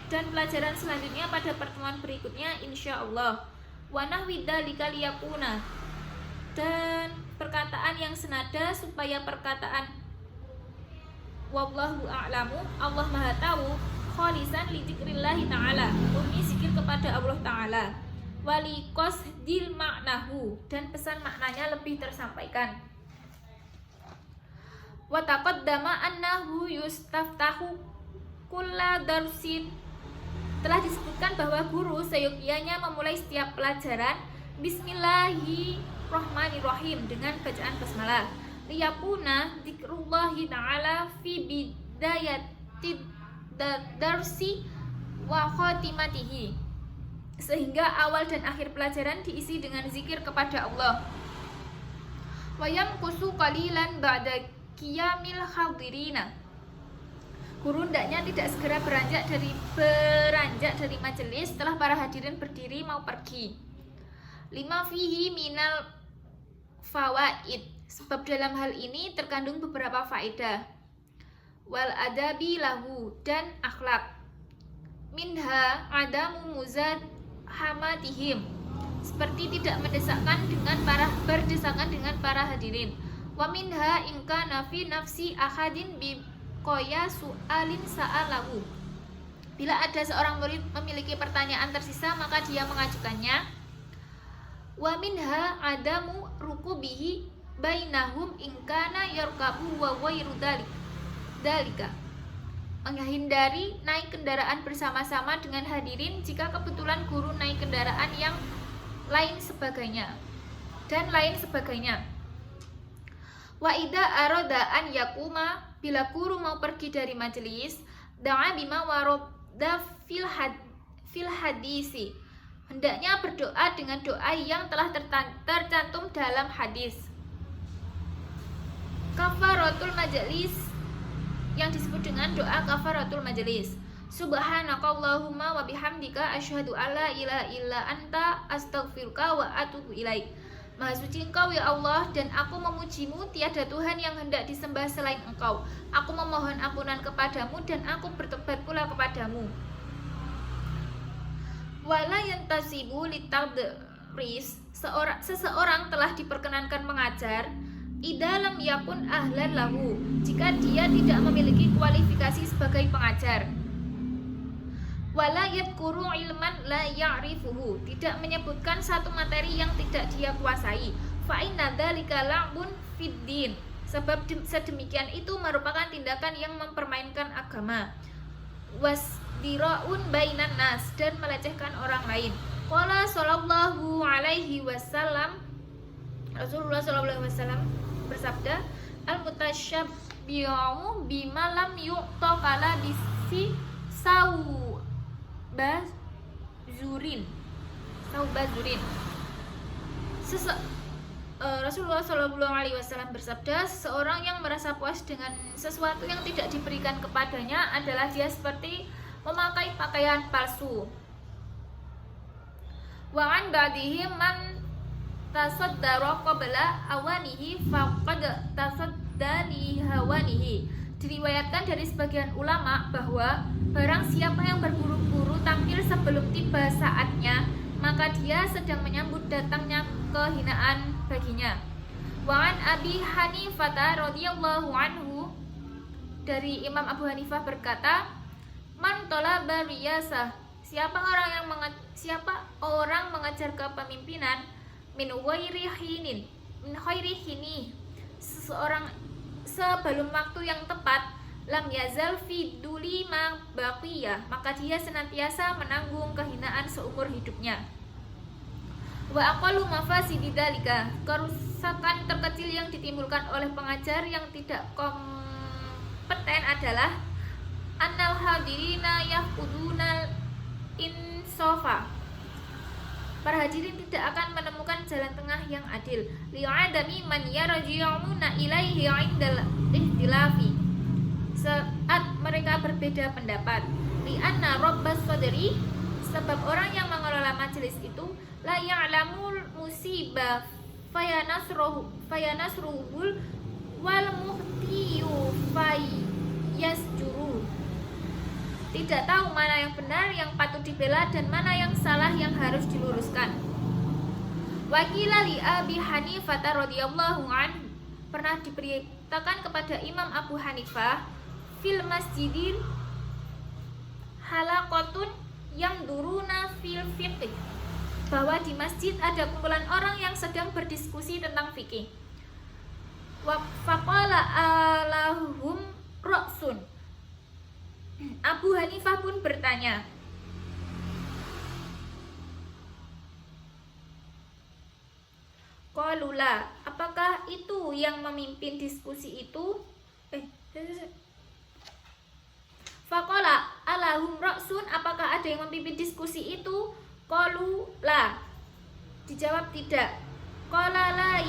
dan pelajaran selanjutnya pada pertemuan berikutnya insyaallah. Wa nahwi dzalika liyakuna, dan perkataan yang senada supaya perkataan wallahu a'lamu, Allah Maha tahu, khalisan li dzikrillah ta'ala, murni zikir kepada Allah Ta'ala, wali qasdil maknahu, dan pesan maknanya lebih tersampaikan. Wa taqaddama annahu yustaftahu kulla darsin, telah disebutkan bahwa guru seyogyanya memulai setiap pelajaran bismillahirrahmanirrahim, dengan bacaan basmalah, liyakuna dzikrullahi ta'ala fi bidayatid darsi wa khatimatihi, sehingga awal dan akhir pelajaran diisi dengan zikir kepada Allah. Wa yamkusu qalilan ba'da qiyamil hadirina, guru hendaknya tidak segera beranjak dari majelis setelah para hadirin berdiri mau pergi. Lima fihi minal fawaid, sebab dalam hal ini terkandung beberapa faedah. Wal adabi lahu, dan akhlak. Minha adamu muzadhamatihim, seperti tidak berdesakan dengan para hadirin. Wa minha inka nafi nafsi ahadin bi koya su'alin sa'alahu, bila ada seorang murid memiliki pertanyaan tersisa maka dia mengajukannya. Wa minha adamu rukubihi bainahum ingkana yarkabu wa wairu dalika, menghindari naik kendaraan bersama-sama dengan hadirin jika kebetulan guru naik kendaraan yang lain sebagainya. Wa idza arada an yakuma, bila guru mau pergi dari majelis, da'a bima warada fil hadisi. Hendaknya berdoa dengan doa yang telah tercantum dalam hadis. Kafaratul majelis, yang disebut dengan doa kafaratul majelis. Subhanakallahumma wa bihamdika asyhadu alla ilaha illa anta astaghfiruka wa atubu ilaik. Maha suci Engkau ya Allah, dan aku memujimu, tiada Tuhan yang hendak disembah selain Engkau. Aku memohon ampunan kepadamu dan aku bertobat pula kepadamu. Wala yantasibu litadris, seseorang telah diperkenankan mengajar idalam yakun ahlan lahu, jika dia tidak memiliki kualifikasi sebagai pengajar. Wala yadhkuru ilman la ya'rifuhu, tidak menyebutkan satu materi yang tidak dia kuasai. Fa inna dzalika la'bun fiddin, sebab sedemikian itu merupakan tindakan yang mempermainkan agama. Wasdira'un bainan nas, dan melecehkan orang lain. Qala sallallahu alaihi wasallam, Rasulullah sallallahu alaihi wasallam bersabda, al-mutasyabbi'u bima lam yu'ta kala bisi saubazurin. Rasulullah sallallahu alaihi wasallam bersabda, seorang yang merasa puas dengan sesuatu yang tidak diberikan kepadanya adalah dia seperti memakai pakaian palsu. Wa an ba'dihim man tasaddara qabla awanihi faqad tasadda li hawanihi. Diriwayatkan dari sebagian ulama bahwa barang siapa yang berburu-buru tampil sebelum tiba saatnya, maka dia sedang menyambut datangnya kehinaan baginya. Wa an Abi Hanifah radhiyallahu anhu, dari Imam Abu Hanifah berkata, man talaba riyasah, siapa orang mengejar kepemimpinan min ghairi hini, seseorang sebelum waktu yang tepat, lam yazal fi duli ma baqiyah, maka dia senantiasa menanggung kehinaan seumur hidupnya. Wa aqallu mafasidi dzalika, kerusakan terkecil yang ditimbulkan oleh pengajar yang tidak kompeten adalah annal hadirina yafquduna insafa, para hadirin tidak akan menemukan jalan tengah yang adil. Li'adami man yarji'una ilaihi 'indal ihtilafi, saat mereka berbeda pendapat. Li'anna rabbas sadri, sebab orang yang mengelola majelis itu la ya'lamul musibah fayanasruhul wal muhtiyu fayasjuru, tidak tahu mana yang benar yang patut dibela dan mana yang salah yang harus diluruskan. Wakila li Abi Hanifah radhiyallahu anhu, pernah diberitakan kepada Imam Abu Hanifah, fil masjidin halaqatun yang duruna fil fiqh, bahwa di masjid ada kumpulan orang yang sedang berdiskusi tentang fikih. Wa faqala alahum ra'sun, Abu Hanifah pun bertanya, qalula, apakah itu yang memimpin diskusi itu? Faqala alahum ra'sun, apakah ada yang memimpin diskusi itu? Qalu la, dijawab tidak. Qala la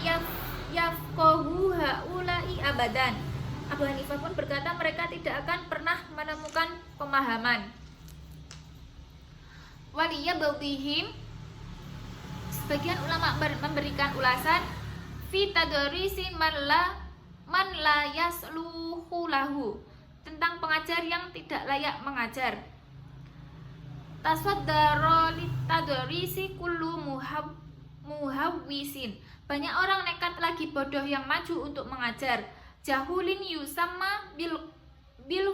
yafqahu haula'i abadan, Abu Hanifah pun berkata mereka tidak akan pernah menemukan pemahaman. Waliyabawihim, sebagian ulama memberikan ulasan fi tadrisin man la yasluhu lahu, tentang pengajar yang tidak layak mengajar. Tasaddara litadrisi kullu muhawwisin, banyak orang nekat lagi bodoh yang maju untuk mengajar. Jahulin yusamma bil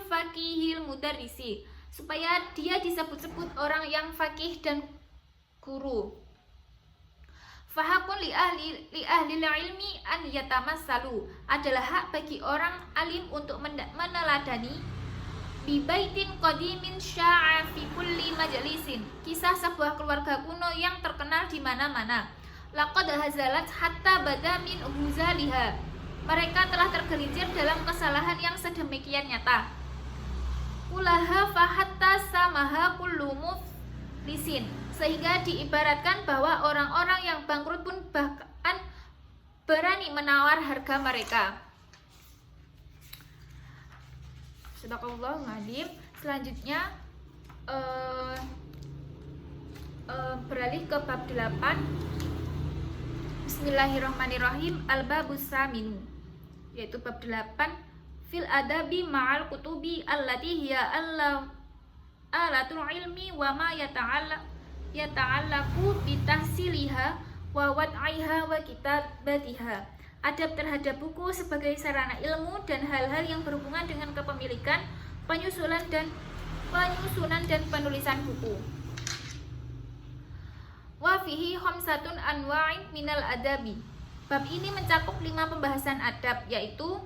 faqihil mudarrisi, supaya dia disebut-sebut orang yang fakih dan guru. Fahakun li ahli ilmi an yatamassalu, adalah hak bagi orang alim untuk meneladani bibaitin qadimin sya'a fi kulli majlisin, kisah sebuah keluarga kuno yang terkenal di mana-mana. Laqad hazalat hatta bada min huzaliha, mereka telah tergelincir dalam kesalahan yang sedemikian nyata. Ulaha fahatta samaha kullu muflisin, sehingga diibaratkan bahwa orang-orang yang bangkrut pun bahkan berani menawar harga mereka. Sadaqallahul Adzim. Selanjutnya beralih ke bab 8. Bismillahirrahmanirrahim. Al-babus saminu, yaitu bab 8 fil adabi ma'al kutubi allati hiya alatul ilmi wa ma yata'allaqu bitahsiliha wa wad'iha wa kitabatiha. Adab terhadap buku sebagai sarana ilmu dan hal-hal yang berhubungan dengan kepemilikan, penyusunan dan penulisan buku. Wa fihi khamsatun anwa'in minal adabi. Bab ini mencakup 5 pembahasan adab, yaitu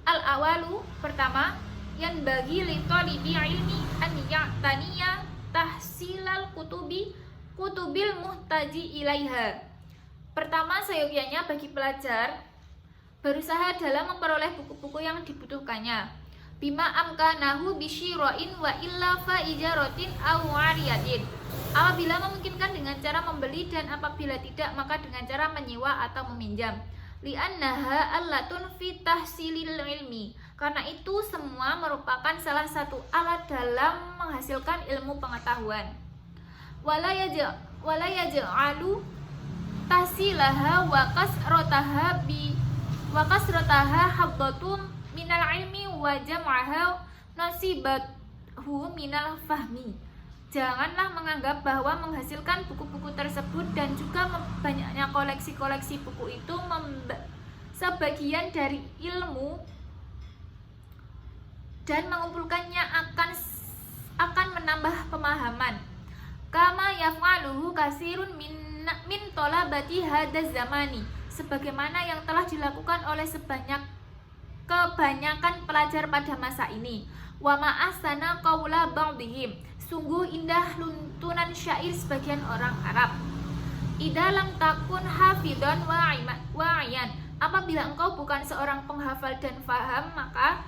al-awalu, pertama, yang bagi li talibi ilmi an ya'taniya tahsilal kutubil muhtaji ilaiha. Pertama, seyogyanya bagi pelajar berusaha dalam memperoleh buku-buku yang dibutuhkannya. Bima amkanahu bisyirain wa illa fa ijaratin aw ariyatin. Apabila memungkinkan dengan cara membeli, dan apabila tidak maka dengan cara menyewa atau meminjam. Li'annaha allatun fi tahsilil ilmi, karena itu semua merupakan salah satu alat dalam menghasilkan ilmu pengetahuan. Wala yaj'alu tahsilaha wa kasrotaha habbatum minal ilmi wa jam'aha nasibathu minal fahmi. Janganlah menganggap bahwa menghasilkan buku-buku tersebut dan juga banyaknya koleksi-koleksi buku itu sebagian dari ilmu, dan mengumpulkannya akan menambah pemahaman. Kama yaf'aluhu kasirun min tolabati hadaz zamani, sebagaimana yang telah dilakukan oleh kebanyakan pelajar pada masa ini. Wa ma'asana qaula ba'dihim, sungguh indah luntunan syair sebagian orang Arab. Idalam takun hafidhan wa'iyan, apabila engkau bukan seorang penghafal dan faham, maka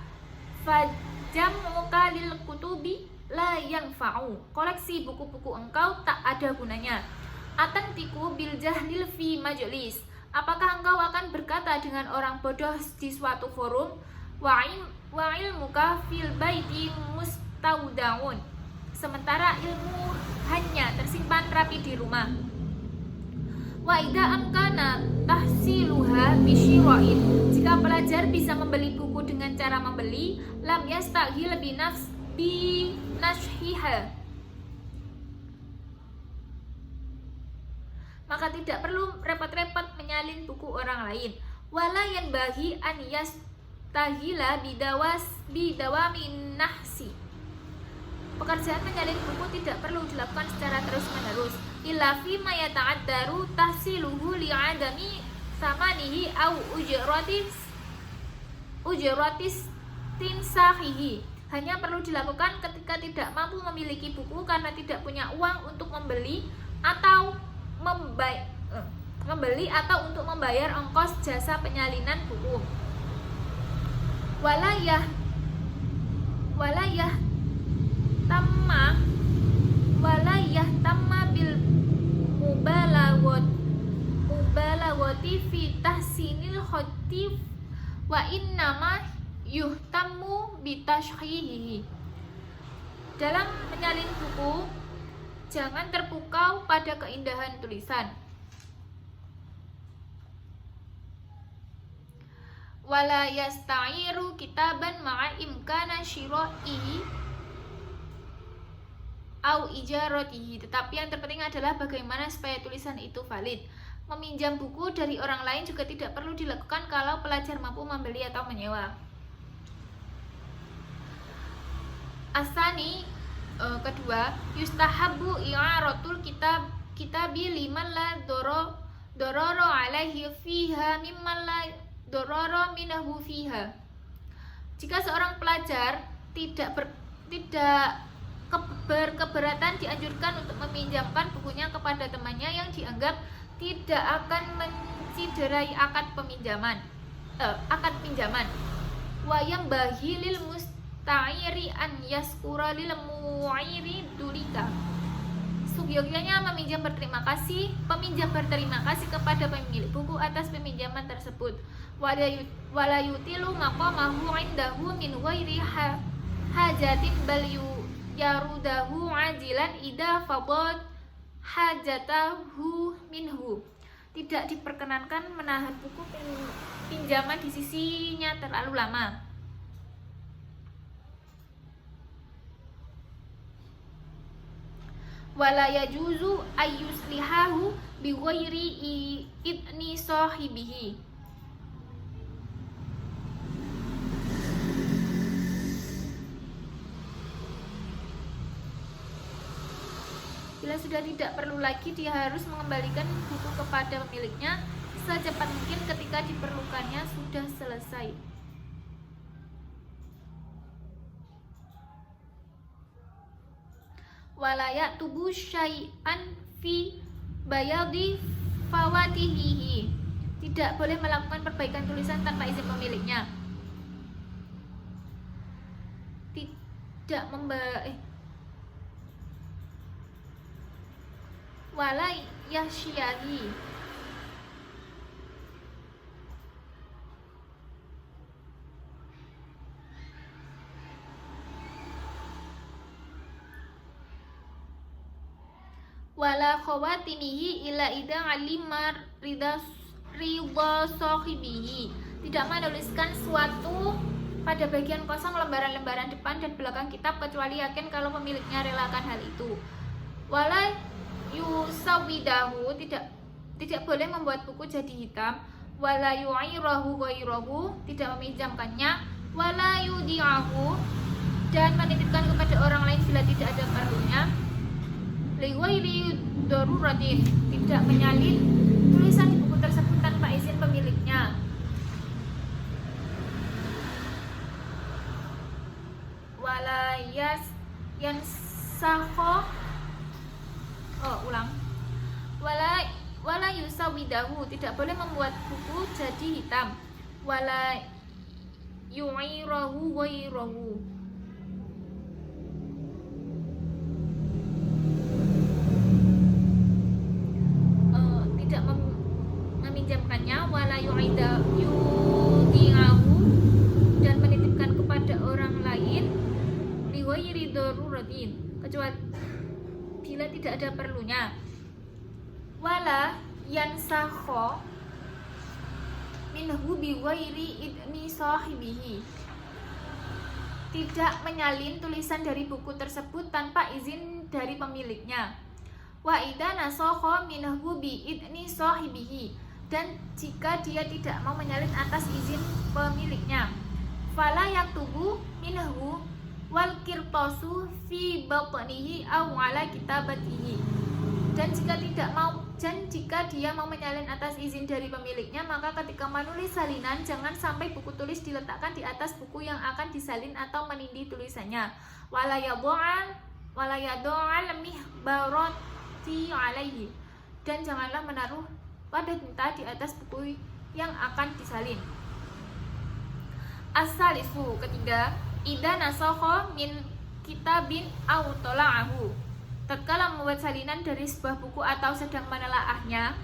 fajam'uka lil kutubi la yanfa'u, koleksi buku-buku engkau tak ada gunanya. Atantiku bil jahlil fi majlis, apakah engkau akan berkata dengan orang bodoh di suatu forum? Wa ilmuka fil baiti mustaudaun, sementara ilmu hanya tersimpan rapi di rumah. Wa idza amkana tahsiluha bisyira'in, jika pelajar bisa membeli buku dengan cara membeli, lam yastaghil binashhiha, maka tidak perlu repot-repot menyalin buku orang lain. Wala yanbaghi an yastaghila bidawamin nahsi, pekerjaan menyalin buku tidak perlu dilakukan secara terus-menerus. Illa fi ma yata'addaru tahsiluhu li'adami samanihi au ujratis tinsahihi, hanya perlu dilakukan ketika tidak mampu memiliki buku karena tidak punya uang untuk membeli atau untuk membayar ongkos jasa penyalinan buku. Walayah tamma bil mubalawati fi tahsinil khatif wa innama yuhtammu bitashhihihi. Dalam menyalin buku, jangan terpukau pada keindahan tulisan. Wala yasta'iru kitaban ma'a imkana syira'ihi au ijaratihi, tetapi yang terpenting adalah bagaimana supaya tulisan itu valid. Meminjam buku dari orang lain juga tidak perlu dilakukan kalau pelajar mampu membeli atau menyewa. Asani, kedua, yustahabu i'aratul kitabi liman la dororo alaihi fiha mimman la dororo minahu fiha. Jika seorang pelajar tidak berkeberatan, dianjurkan untuk meminjamkan bukunya kepada temannya yang dianggap tidak akan menciderai akad pinjaman. Wa yambaghi lil musta'iri an yaskura lil mu'iri dulika. Seyogyanya peminjam berterima kasih kepada pemilik buku atas peminjaman tersebut. Wala yutilu maqamahu indahu min ghairi hajatin bal yarudahu ajilan idza fadad hajatahu minhu. Tidak diperkenankan menahan buku pinjaman di sisinya terlalu lama. Wala yajuzu ayyuslihahu bi ghairi idni sahibihi. Bila sudah tidak perlu lagi, dia harus mengembalikan buku kepada pemiliknya secepat mungkin ketika diperlukannya sudah selesai. Wala yaktubu syai'an fi bayadi fawatihihi. Tidak boleh melakukan perbaikan tulisan tanpa izin pemiliknya. Wala yasyiari. Wala khawatimihi illa idza alima ridha sahibihi. Tidak menuliskan suatu pada bagian kosong lembaran-lembaran depan dan belakang kitab kecuali yakin kalau pemiliknya relakan hal itu. Wala yusawidahu, tidak boleh membuat buku jadi hitam. Wala yu'irahu ghairahu, tidak meminjamkannya. Wala yudi'ahu, dan menitipkan kepada orang lain bila tidak ada perlunya. Li ghairi daruratin, tidak menyalin tulisan di buku tersebut tanpa izin pemiliknya. Wala yansakho, wala yusawidahu, tidak boleh membuat buku jadi hitam. Wala yu'irahu ghairahu, tidak meminjamkannya. Wala yudi'ahu, dan menitipkan kepada orang lain. Li ghairi daruratin, kecuali bila tidak ada perlunya. Wala yansakho minhu bi ghairi idni sahibihi, tidak menyalin tulisan dari buku tersebut tanpa izin dari pemiliknya. Wa idza nasakha minhu bi idni sahibihi, dan jika dia tidak mau menyalin atas izin pemiliknya. Fala yaktubu minhu wal qirtasu fi batnihi aw ala kitabatihi, dan jika dia mau menyalin atas izin dari pemiliknya, maka ketika menulis salinan jangan sampai buku tulis diletakkan di atas buku yang akan disalin atau menindih tulisannya. Wala yadu'al mihbarati alaihi, dan janganlah menaruh wadah tinta di atas buku yang akan disalin. As-salisu, ketiga, idza nasakha min kitabin aw tala'ahu, tatkala membuat salinan dari sebuah buku atau sedang menelaahnya.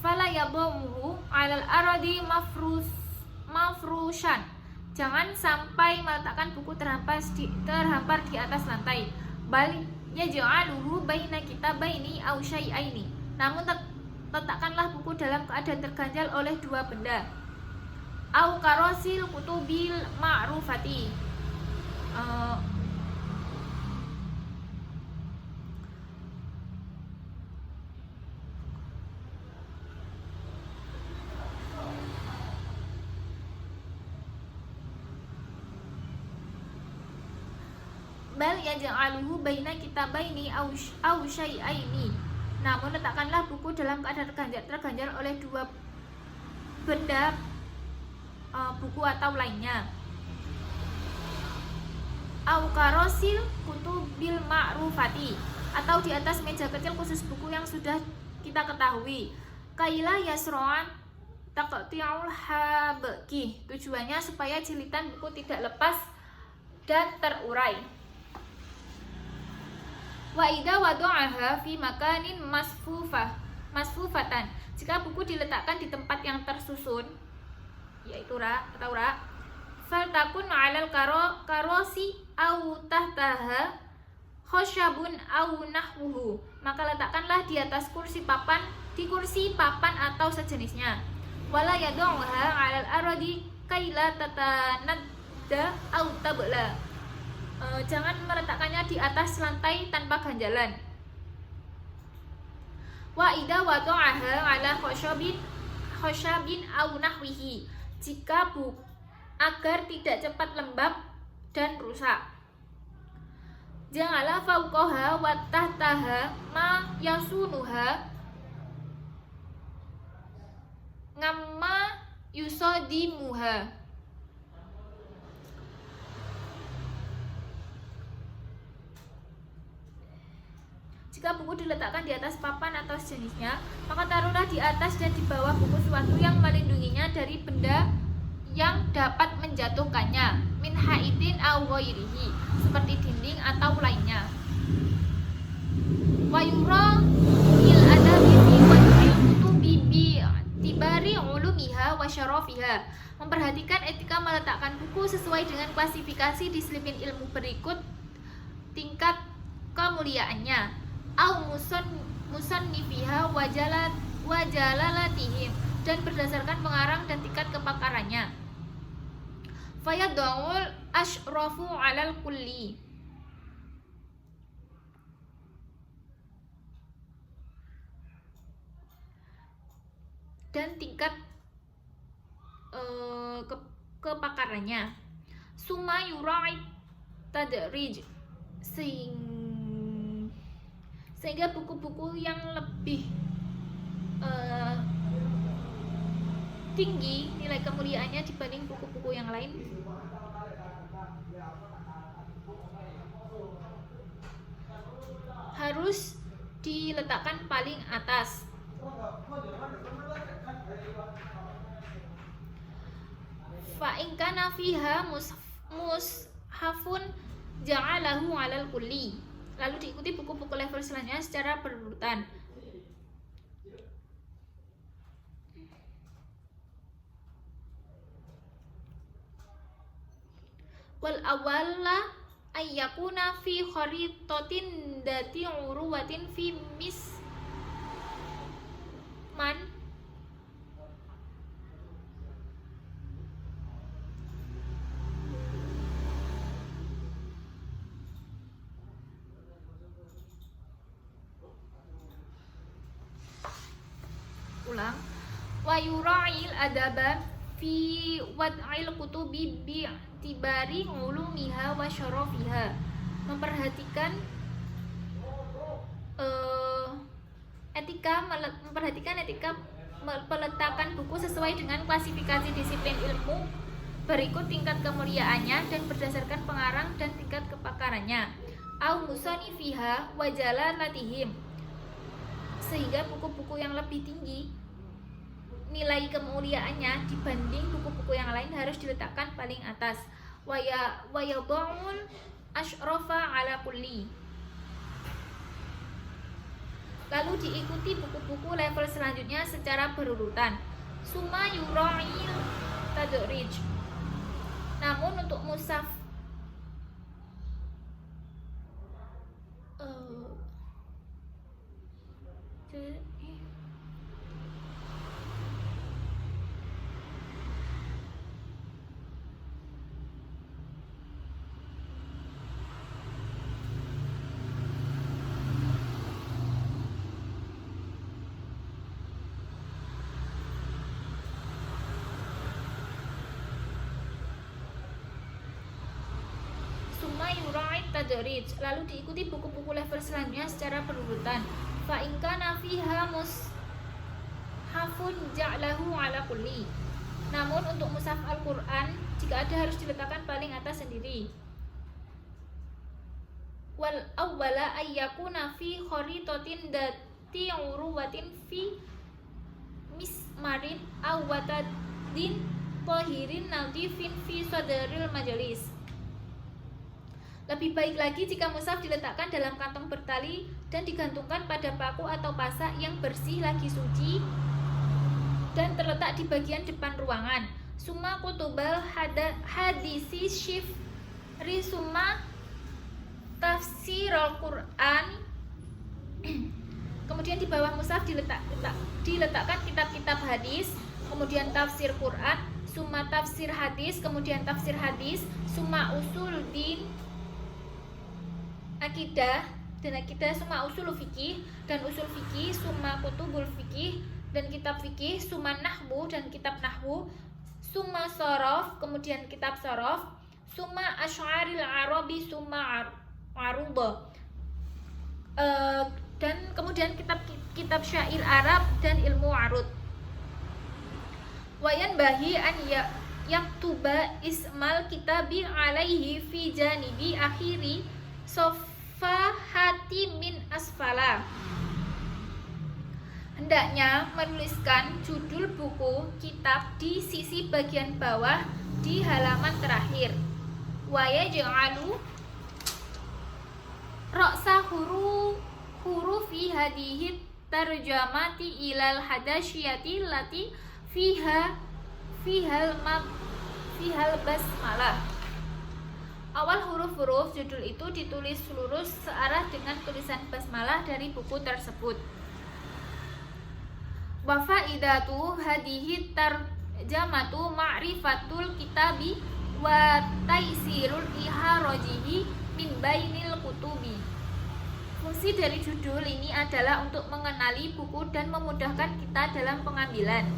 Fala yadumuhu 'alal aradi mafrushan, jangan sampai meletakkan buku terhampar di atas lantai. Bal yaj'aluhu baina kitabaini aw syai'aini, namun letakkanlah buku dalam keadaan terganjal oleh dua benda. Au karosil kutubil ma'rufati, bal yaj'aluhu baina kitabaini aw syai'aini, namun letakkanlah buku dalam keadaan terganjal oleh dua benda, buku atau lainnya. Au karosil kutubil ma'rufati, atau di atas meja kecil khusus buku yang sudah kita ketahui. Kaila yasro'an taqti'ul habki, tujuannya supaya jilitan buku tidak lepas dan terurai. Wa idza wada'aha fi makanin masfufatan. Jika buku diletakkan di tempat yang tersusun, yaitu faltakun 'alal karosi au tahtaha khosyabun au nahwuhu. Maka letakkanlah di atas kursi papan atau sejenisnya. Wala yad'uha 'alal aradi kaila tatanadda au tabla. Jangan meletakkannya di atas lantai tanpa ganjalan. Wa idza wada'aha 'ala khosyabin au nahwihi. Jika agar tidak cepat lembab dan rusak. Janganlah fauqaha wa tahtaha ma yasunuha ngamma yusadimuha. Jika buku diletakkan di atas papan atau sejenisnya, maka taruhlah di atas dan di bawah buku sesuatu yang melindunginya dari benda yang dapat menjatuhkannya, min haidin aw ghairihi, seperti dinding atau lainnya. Wa yura il adabi fi wad'il kutubi bi tibari ulumiha wa syarafiha. Memperhatikan etika meletakkan buku sesuai dengan klasifikasi disiplin ilmu berikut tingkat kemuliaannya. Au musannifiha wajalalatihim, dan berdasarkan pengarang dan tingkat kepakarannya. Fayad'ul asyrafu 'alal kulli. Dan tingkat kepakarannya. Summa yura'i tadrij, sehingga buku-buku yang lebih tinggi nilai kemuliaannya dibanding buku-buku yang lain harus diletakkan paling atas. Fa in kana fiha mushafun ja'alahu 'alal kulli. Lalu diikuti buku-buku level selanjutnya secara berurutan. Wal awwala ayyakuna fi kharitatin dati uruwatin fi misman wa yura'il adaba fi wad'il kutubi bi tibari ulumiha wa syarafiha. Memperhatikan etika peletakan buku sesuai dengan klasifikasi disiplin ilmu berikut tingkat kemuliaannya dan berdasarkan pengarang dan tingkat kepakarannya. Au musanifiha wa jalalatihim, sehingga buku-buku yang lebih tinggi nilai kemuliaannya dibanding buku-buku yang lain harus diletakkan paling atas. Wa yad'ul asyrafa 'ala kulli. Lalu diikuti buku-buku level selanjutnya secara berurutan. Summa yura'il tadrij. Namun untuk mushaf tadrij. Lalu diikuti buku-buku level selanjutnya secara berurutan. Fa in kana fiha mushafun ja'lahu 'ala kulli. Namun untuk mushaf Al-Qur'an jika ada harus diletakkan paling atas sendiri. Wal awwala ayyakuna fi kharitatin dati uruwatin fi mismarin aw watadin tahirin nadifin fi sadril majalis. Lebih baik lagi jika mushaf diletakkan dalam kantong bertali dan digantungkan pada paku atau pasak yang bersih lagi suci dan terletak di bagian depan ruangan. Summa kutubal hadisi syifri summa tafsirul Quran. Kemudian di bawah mushaf diletakkan kitab-kitab hadis, kemudian tafsir Quran, summa tafsir hadis, kemudian tafsir hadis, summa usul din, akidah dan akidah, summa usul fikih dan usul fikih, summa kutubul fikih dan kitab fikih, summa nahwu dan kitab nahwu, summa sorof, kemudian kitab sorof, summa asy'aril arabi, summa arudah, dan kemudian kitab syair Arab dan ilmu arud. Wayan bahi an yaktuba ismal kitabi alaihi fi janibi akhiri sofahati min asfala. Hendaknya menuliskan judul buku kitab di sisi bagian bawah di halaman terakhir. Wa yaj'alu ra'sa hurufi hadihi tarjamati ilal hadasyiyati lati fihal basmalah. Awal huruf-huruf judul itu ditulis lurus searah dengan tulisan basmalah dari buku tersebut. Wa faidatu hadihi tarjamatu ma'rifatul kitabi wa taisirul iharajihi min bainil kutubi. Fungsi dari judul ini adalah untuk mengenali buku dan memudahkan kita dalam pengambilan.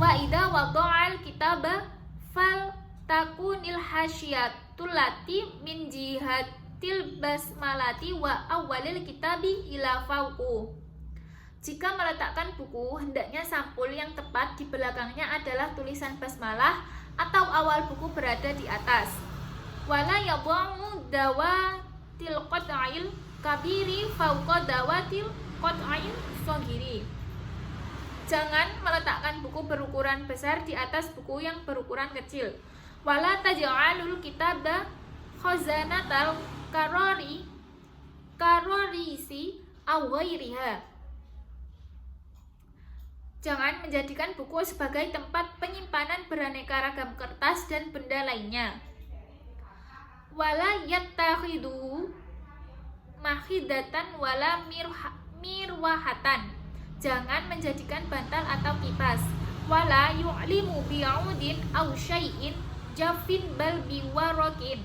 Wa idza wada'al kitaba fal takunil hasyiatul lati min jihatil basmalati wa awalil kitabi ila fauqu. Jika meletakkan buku, hendaknya sampul yang tepat di belakangnya adalah tulisan basmalah atau awal buku berada di atas. Wala yad'u dawatil qat'il kabiri fauqa dawatil qat'il shaghiri. Jangan meletakkan buku berukuran besar di atas buku yang berukuran kecil. Wala taj'alul kitaba khazanatal karorisi aw ghairiha. Jangan menjadikan buku sebagai tempat penyimpanan beraneka ragam kertas dan benda lainnya. Wala yattakhidu mahidatan wala mirwahatan. Jangan menjadikan bantal atau kipas. Wala yu'limu bi'udin aw syai'in jafin bal biwarakin.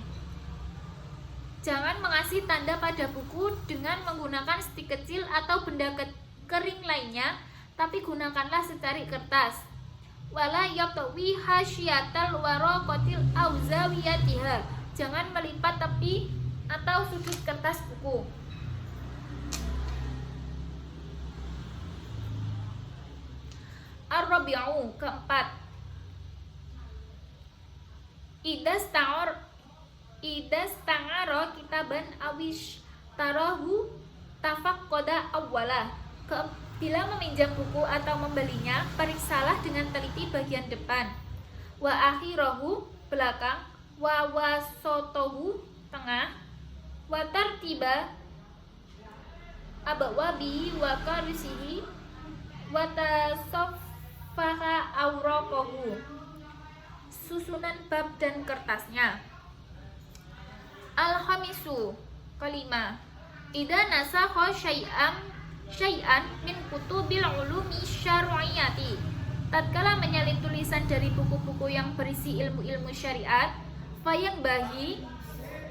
Jangan mengasih tanda pada buku dengan menggunakan stik kecil atau benda kering lainnya, tapi gunakanlah secari kertas. Wala yaqtawi hasyiatal waraqatil aw zawiyatiha. Jangan melipat tepi atau sudut kertas buku. Ar-rabi'u, keempat. Idas ta'ara kitaban awish tarahu tafaqqada awwala. Bila meminjam buku atau membelinya, periksalah dengan teliti bagian depan. Wa akhirahu, belakang. Wa wasotohu, tengah. Wa tartiba abwabihi wa karisihi wa tasaffaha awraqahu. Susunan bab dan kertasnya. Al-khamisu, kelima. Idza nasakha syai'an min kutubil ulumi syar'iyyati. Tatkala menyalin tulisan dari buku-buku yang berisi ilmu-ilmu syariat, fayang bahi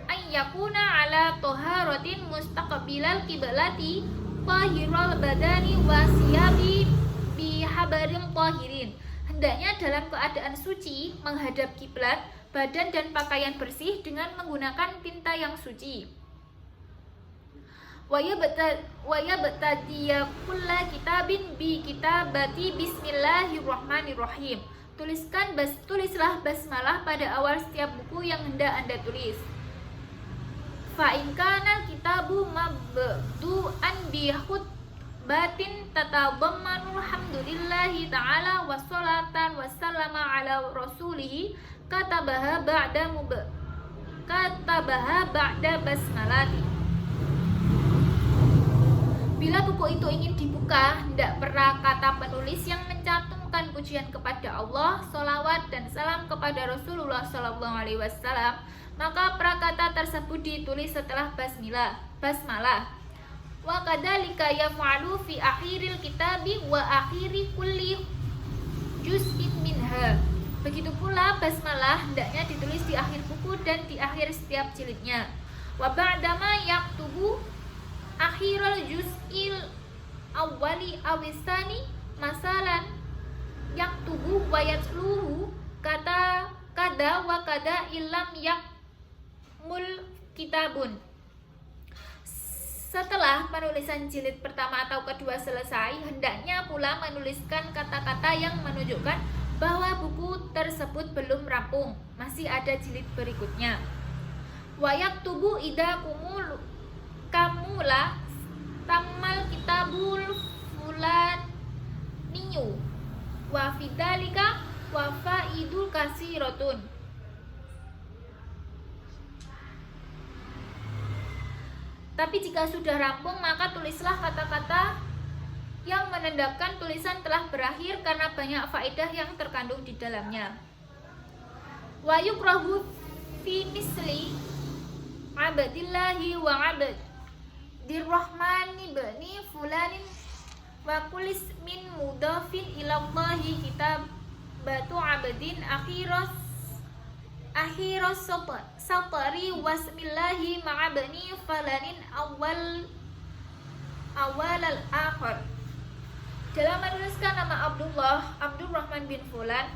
ay yakuna ala taharatin mustaqbilal qiblati tahiral badani wa siyabi bihabaril tahirin. Hendaknya dalam keadaan suci menghadap kiblat, badan dan pakaian bersih dengan menggunakan tinta yang suci. Wa yabtadiya kulla kitabin bi kitabati bismillahirrahmanirrahim. Tulislah basmalah pada awal setiap buku yang hendak Anda tulis. Fa in kana kitabu mabdu'an bi khutbatin tatadammanu alhamdulillahi ta'ala wa sholatan wa sallama ala rasulih katabaha katabaha ba'da basmalati. Bila buku itu ingin dibuka, hendak pernah kata penulis yang mencantumkan pujian kepada Allah, sholawat dan salam kepada Rasulullah SAW, maka prakata tersebut ditulis setelah basmalah. Wa kadzalika yaf'alu fi akhiril kitabi wa akhiri kulli juz'in minha. Begitu pula basmalah hendaknya ditulis di akhir buku dan di akhir setiap jilidnya. Wa ba'dama yaktubu akhirul juz'il awwali awisani masalan yaktubu wa yatluhu kata kada wa kada illam yakmul kitabun. Setelah penulisan jilid pertama atau kedua selesai, hendaknya pula menuliskan kata-kata yang menunjukkan bahwa buku tersebut belum rampung, masih ada jilid berikutnya. Wa yaktubu idza kamula tamal kitabul fulaniyu wa fidzalika wa faidul kasiratun. Tapi jika sudah rampung, maka tulislah kata-kata yang menandakan tulisan telah berakhir karena banyak faedah yang terkandung di dalamnya. Wa yukrahu fi misli abdillahi wa abdirrahmani bani fulanin wa kulis min mudafin ilallahi kitabatu abdin akhiros satari wasmillahi ma'abani falanin awal al-akhir. Dalam menuliskan nama Abdullah, Abdurrahman bin Fulan,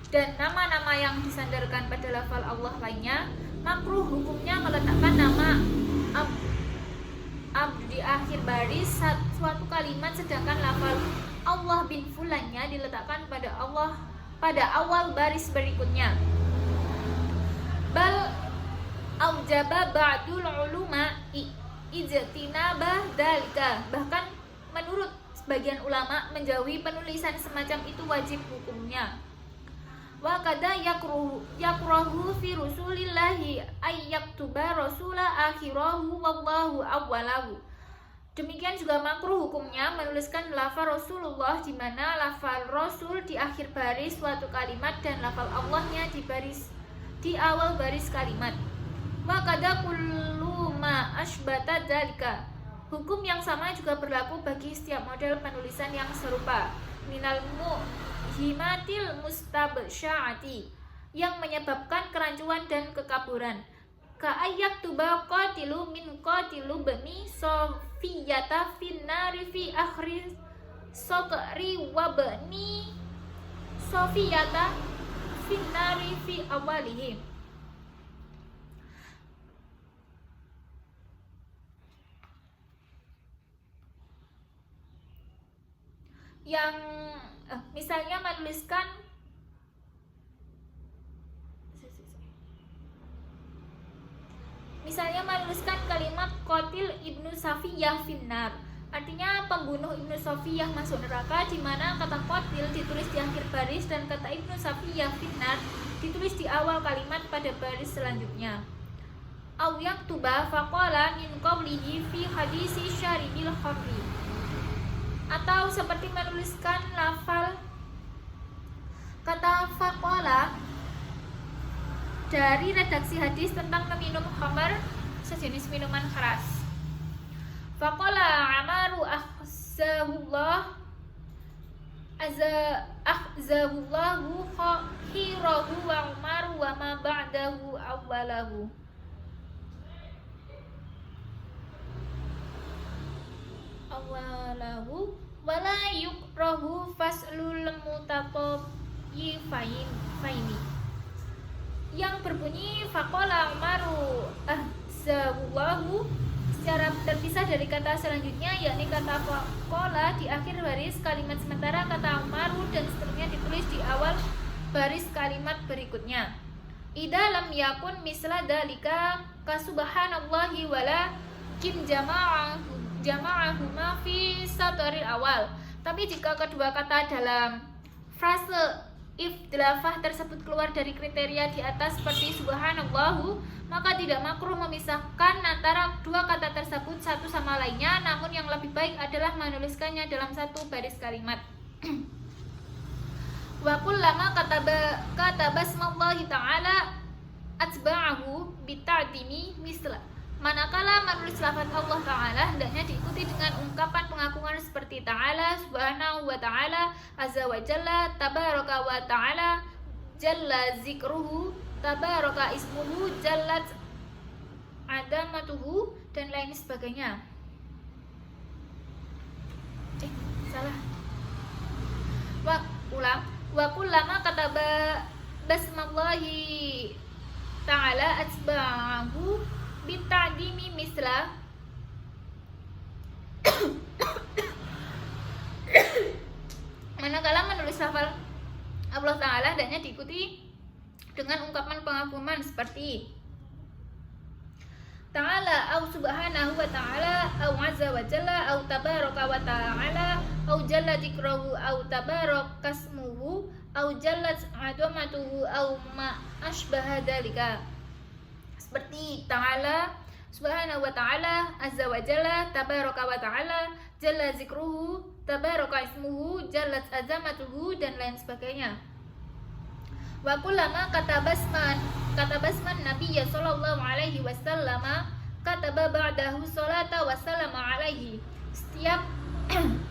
dan nama-nama yang disandarkan pada lafal Allah lainnya, makruh hukumnya meletakkan nama di akhir baris suatu kalimat, sedangkan lafal Allah bin Fulannya diletakkan pada awal baris berikutnya. Bal aujaba ba'dul uluma ijtinabah dalika. Bahkan menurut sebagian ulama menjauhi penulisan semacam itu wajib hukumnya. Wa kada yakrahu fi rusulillahi ayyaktuba rasula akhirahu wallahu awwalahu. Demikian juga makruh hukumnya menuliskan lafal Rasulullah di mana lafal Rasul di akhir baris suatu kalimat dan lafal Allahnya di awal baris kalimat. Wa kada kullu ma asbata dzalika. Hukum yang sama juga berlaku bagi setiap model penulisan yang serupa. Minal muhimatil mustabsya'ati, yang menyebabkan kerancuan dan kekaburan. Ka ayyak tuba qatilu min qatilu bani sofiyata finnari fi akhri sotri wa bani sofiyata finnari fi awalihim. Yang misalnya menuliskan kalimat qatil ibnu Safiyah finnar, artinya pembunuh ibnu Safiyah masuk neraka, di mana kata qatil ditulis di akhir baris dan kata ibnu Safiyah finnar ditulis di awal kalimat pada baris selanjutnya. Aw yaktuba faqala min qablihi fi hadisi syaribil khamri, atau seperti menuliskan lafal kata faqala dari redaksi hadis tentang meminum khamar, sejenis minuman keras. Faqala amaru ahzahullahu khirahu wa umaru wa ma ba'dahu awwalahu. Wala yukrahu faslul mutaqayyifaini, yang berbunyi faqala umaru ahzahullahu secara terpisah dari kata selanjutnya, yakni kata faqala di akhir baris kalimat, sementara kata umaru dan seterusnya ditulis di awal baris kalimat berikutnya. Idza lam yakun misla dalika kasubhanallahi wala kin jama'ahuma fi satoril awal. Tapi jika kedua kata dalam frase iftilafah tersebut keluar dari kriteria di atas seperti subhanallahu, maka tidak makruh memisahkan antara dua kata tersebut satu sama lainnya, namun yang lebih baik adalah menuliskannya dalam satu baris kalimat. Wa kullama kataba smallahi ta'ala atba'ahu bita'dimi misla. Manakala menulis lafaz Allah Ta'ala hendaknya diikuti dengan ungkapan pengagungan seperti Ta'ala, Subhanahu wa Ta'ala, Azza wa Jalla, Tabaraka wa Ta'ala, Jalla zikruhu, Tabaraka ismuhu, Jallat adamatuhu, dan lain sebagainya. Salah. Wa kullama kataba basmallahi Ta'ala atba'ahu bita'dimi misla. Manakala menulis lafal Allah Ta'ala hendaknya diikuti dengan ungkapan pengagungan seperti Ta'ala au subhanahu wa ta'ala au azza wa jalla au tabaraka wa ta'ala au jalla dzikruhu au tabarakasmuhu au jallat adamatuhu au ma asbaha dzalika. Seperti Ta'ala, Subhanahu wa Ta'ala, Azza wa Jalla, Tabaraka wa Ta'ala, Jalla zikruhu, Tabaraka ismuhu, Jallat azamatuhu, dan lain sebagainya. Wa kullama katabasman Nabiyya sallallahu alaihi wasallam kataba ba'dahu salata wa salama alaihi. Setiap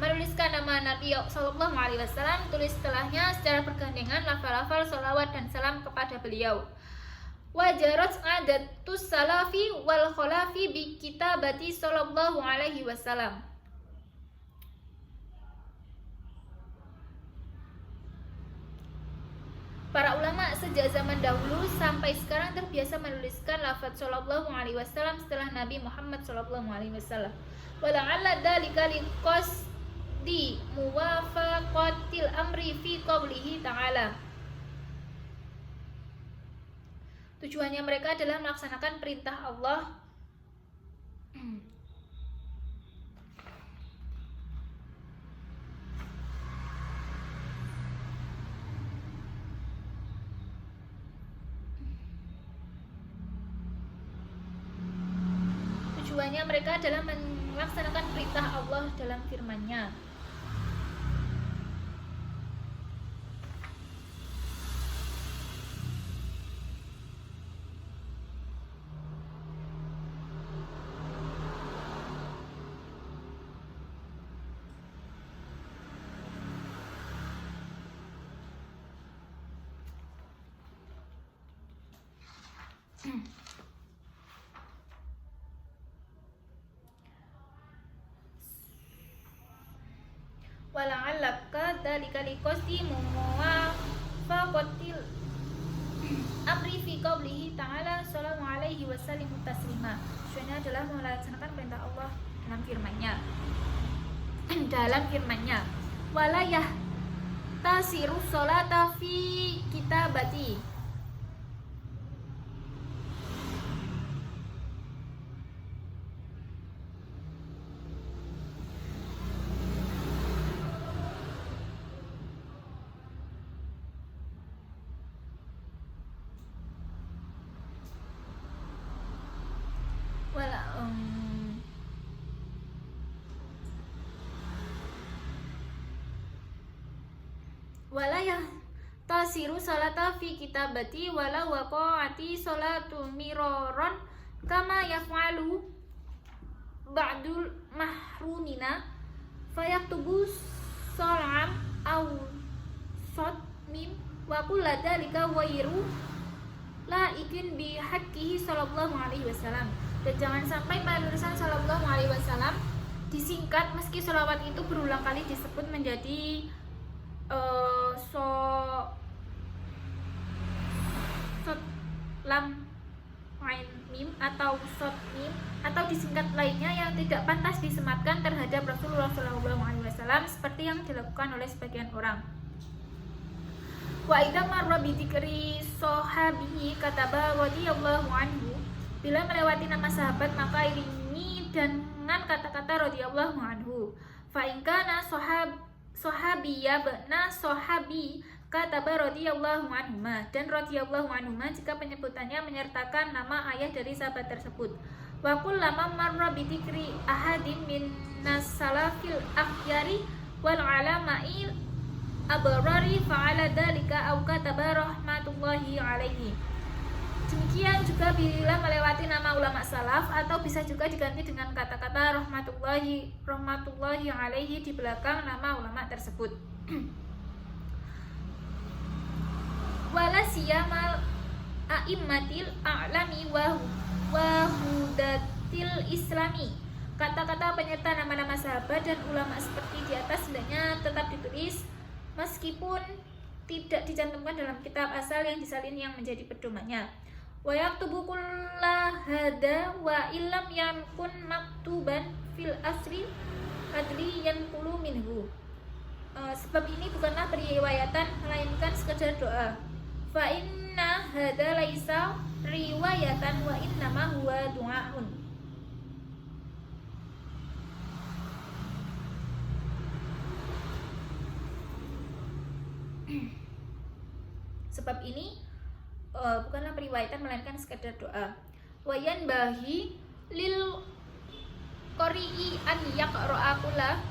menuliskan nama Nabi sallallahu alaihi wasallam, tulis setelahnya secara bergandengan lafal-lafal salawat dan salam kepada beliau. Wajarat adatus salafi wal khalafi bi kitabati sallallahu alaihi wasallam. Para ulama sejak zaman dahulu sampai sekarang terbiasa menuliskan lafaz sallallahu alaihi wasallam setelah Nabi Muhammad sallallahu alaihi wasallam. Wala'alla dzalika liqasdi muwafaqatil amri fi qaulihi ta'ala. Tujuannya mereka adalah melaksanakan perintah Allah dalam firman-Nya. Wala'allaka dzalika liqasdi muwafaqatil amri fi qaulihi ta'ala sallallahu alaihi wasallam taslima. Tujuannya adalah melaksanakan perintah Allah dalam firman-Nya. Wala yahtasiru sholata fi kitabati. Wala yahtasiru sholata fi kitabati wala waqa'ati sholatu miraron kama yaf'alu ba'dul mahrumina fayaktubu salam aw sod mim wa kullu dzalika wairu la ikin bi haqqihi sallallahu alaihi wasallam. Dan jangan sampai penulisan sallallahu alaihi wasallam disingkat meski sholawat itu berulang kali disebut menjadi lam ain mim atau sod mim atau disingkat lainnya yang tidak pantas disematkan terhadap Rasulullah SAW seperti yang dilakukan oleh sebagian orang. Wa idza marra bi dzikri sahabihi kataba radhiyallahu anhu. Bila melewati nama sahabat maka iringi dengan kata-kata radhiyallahu anhu. Fa in kana sahabi kataba radhiyallahu anhuma, dan radhiyallahu anhuma jika penyebutannya menyertakan nama ayah dari sahabat tersebut. Wa kullama marra bi dzikri ahadin minnas salafil akhyari wal alama'il abrari fa'ala dzalika aw kataba rahmatullahi alaihi. Demikian juga bila melewati nama ulama salaf, atau bisa juga diganti dengan kata-kata rahmatullahi alaihi di belakang nama ulama tersebut. Wala siyamal a'immatil a'lami wa hudatil islami. Kata-kata penyerta nama-nama sahabat dan ulama seperti di atas hendaknya tetap ditulis meskipun tidak dicantumkan dalam kitab asal yang disalin yang menjadi pedomannya. Wa yaktubu kulla hada wa illam yakun maktuban fil asri adli yanqulu minhu. Sebab ini bukanlah periwayatan melainkan sekedar doa. Fa inna hada laisa riwayatan wa innama huwa du'aun. Sebab ini bukanlah periwayatan melainkan sekedar doa. Wa yanbahi lil qari'i an yaqra'a kulla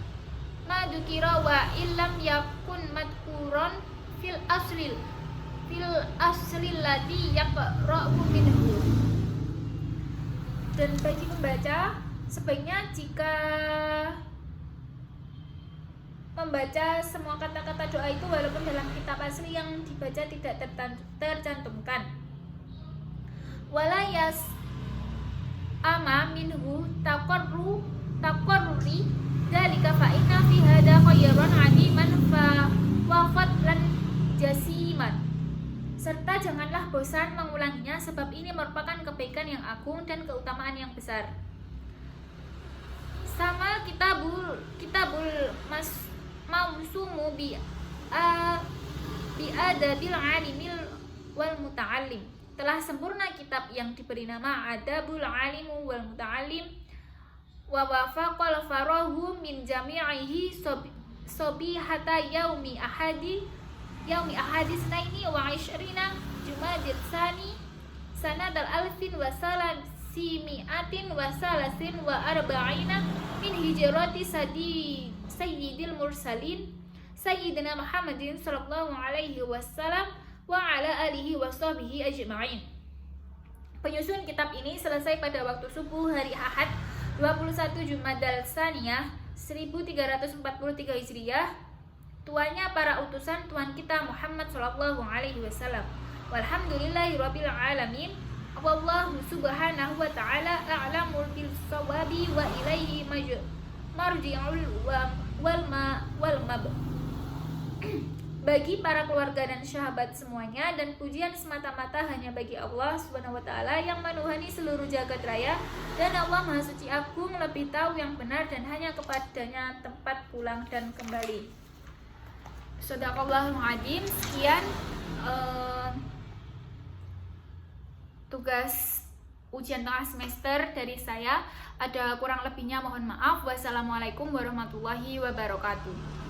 ma dzukira wa illam yakun madkuran fil asril ladzi yaqra'u minhu. Dan bagi pembaca sebaiknya jika membaca semua kata-kata doa itu walaupun dalam kitab asli yang dibaca tidak tercantumkan. Wala yas ama minhu taqarruri dzalika fa inna fi hada khayran 'aziman fa wafat lan jasiman. Serta janganlah bosan mengulanginya, sebab ini merupakan kebaikan yang agung dan keutamaan yang besar. Sama kitabul mausumu bi adabil alimil wal muta'allim. Telah sempurna kitab yang diberi nama Adabul Alimu wal Muta'allim wa wafaqal farahu min jami'ihi sobihata yaumi ahadi snaini wa ishrina jumadil sani sanadal alfin wa salasimiatin wa salasin wa arba'ina min hijrati sayyidil mursalin sayyidina Muhammadin sallallahu alaihi wasallam wa ala alihi wa sahbihi ajma'in. Penyusun kitab ini selesai pada waktu subuh hari Ahad 21 Jumadal Tsaniyah 1343 Hijriah. Tuannya para utusan Tuhan kita Muhammad sallallahu alaihi wasallam. Walhamdulillahirabbil alamin. Wallahu subhanahu wa ta'ala a'lamul bil shawabi wa ilaihi marji'ul wal mab. Bagi para keluarga dan sahabat semuanya, dan pujian semata-mata hanya bagi Allah Subhanahu wa taala yang menuhani seluruh jagat raya, dan Allah Maha Suci Agung lebih tahu yang benar dan hanya kepadanya tempat pulang dan kembali. Shadaqallahul adzim. Sekian tugas ujian tengah semester dari saya. Ada kurang lebihnya mohon maaf. Wassalamualaikum warahmatullahi wabarakatuh.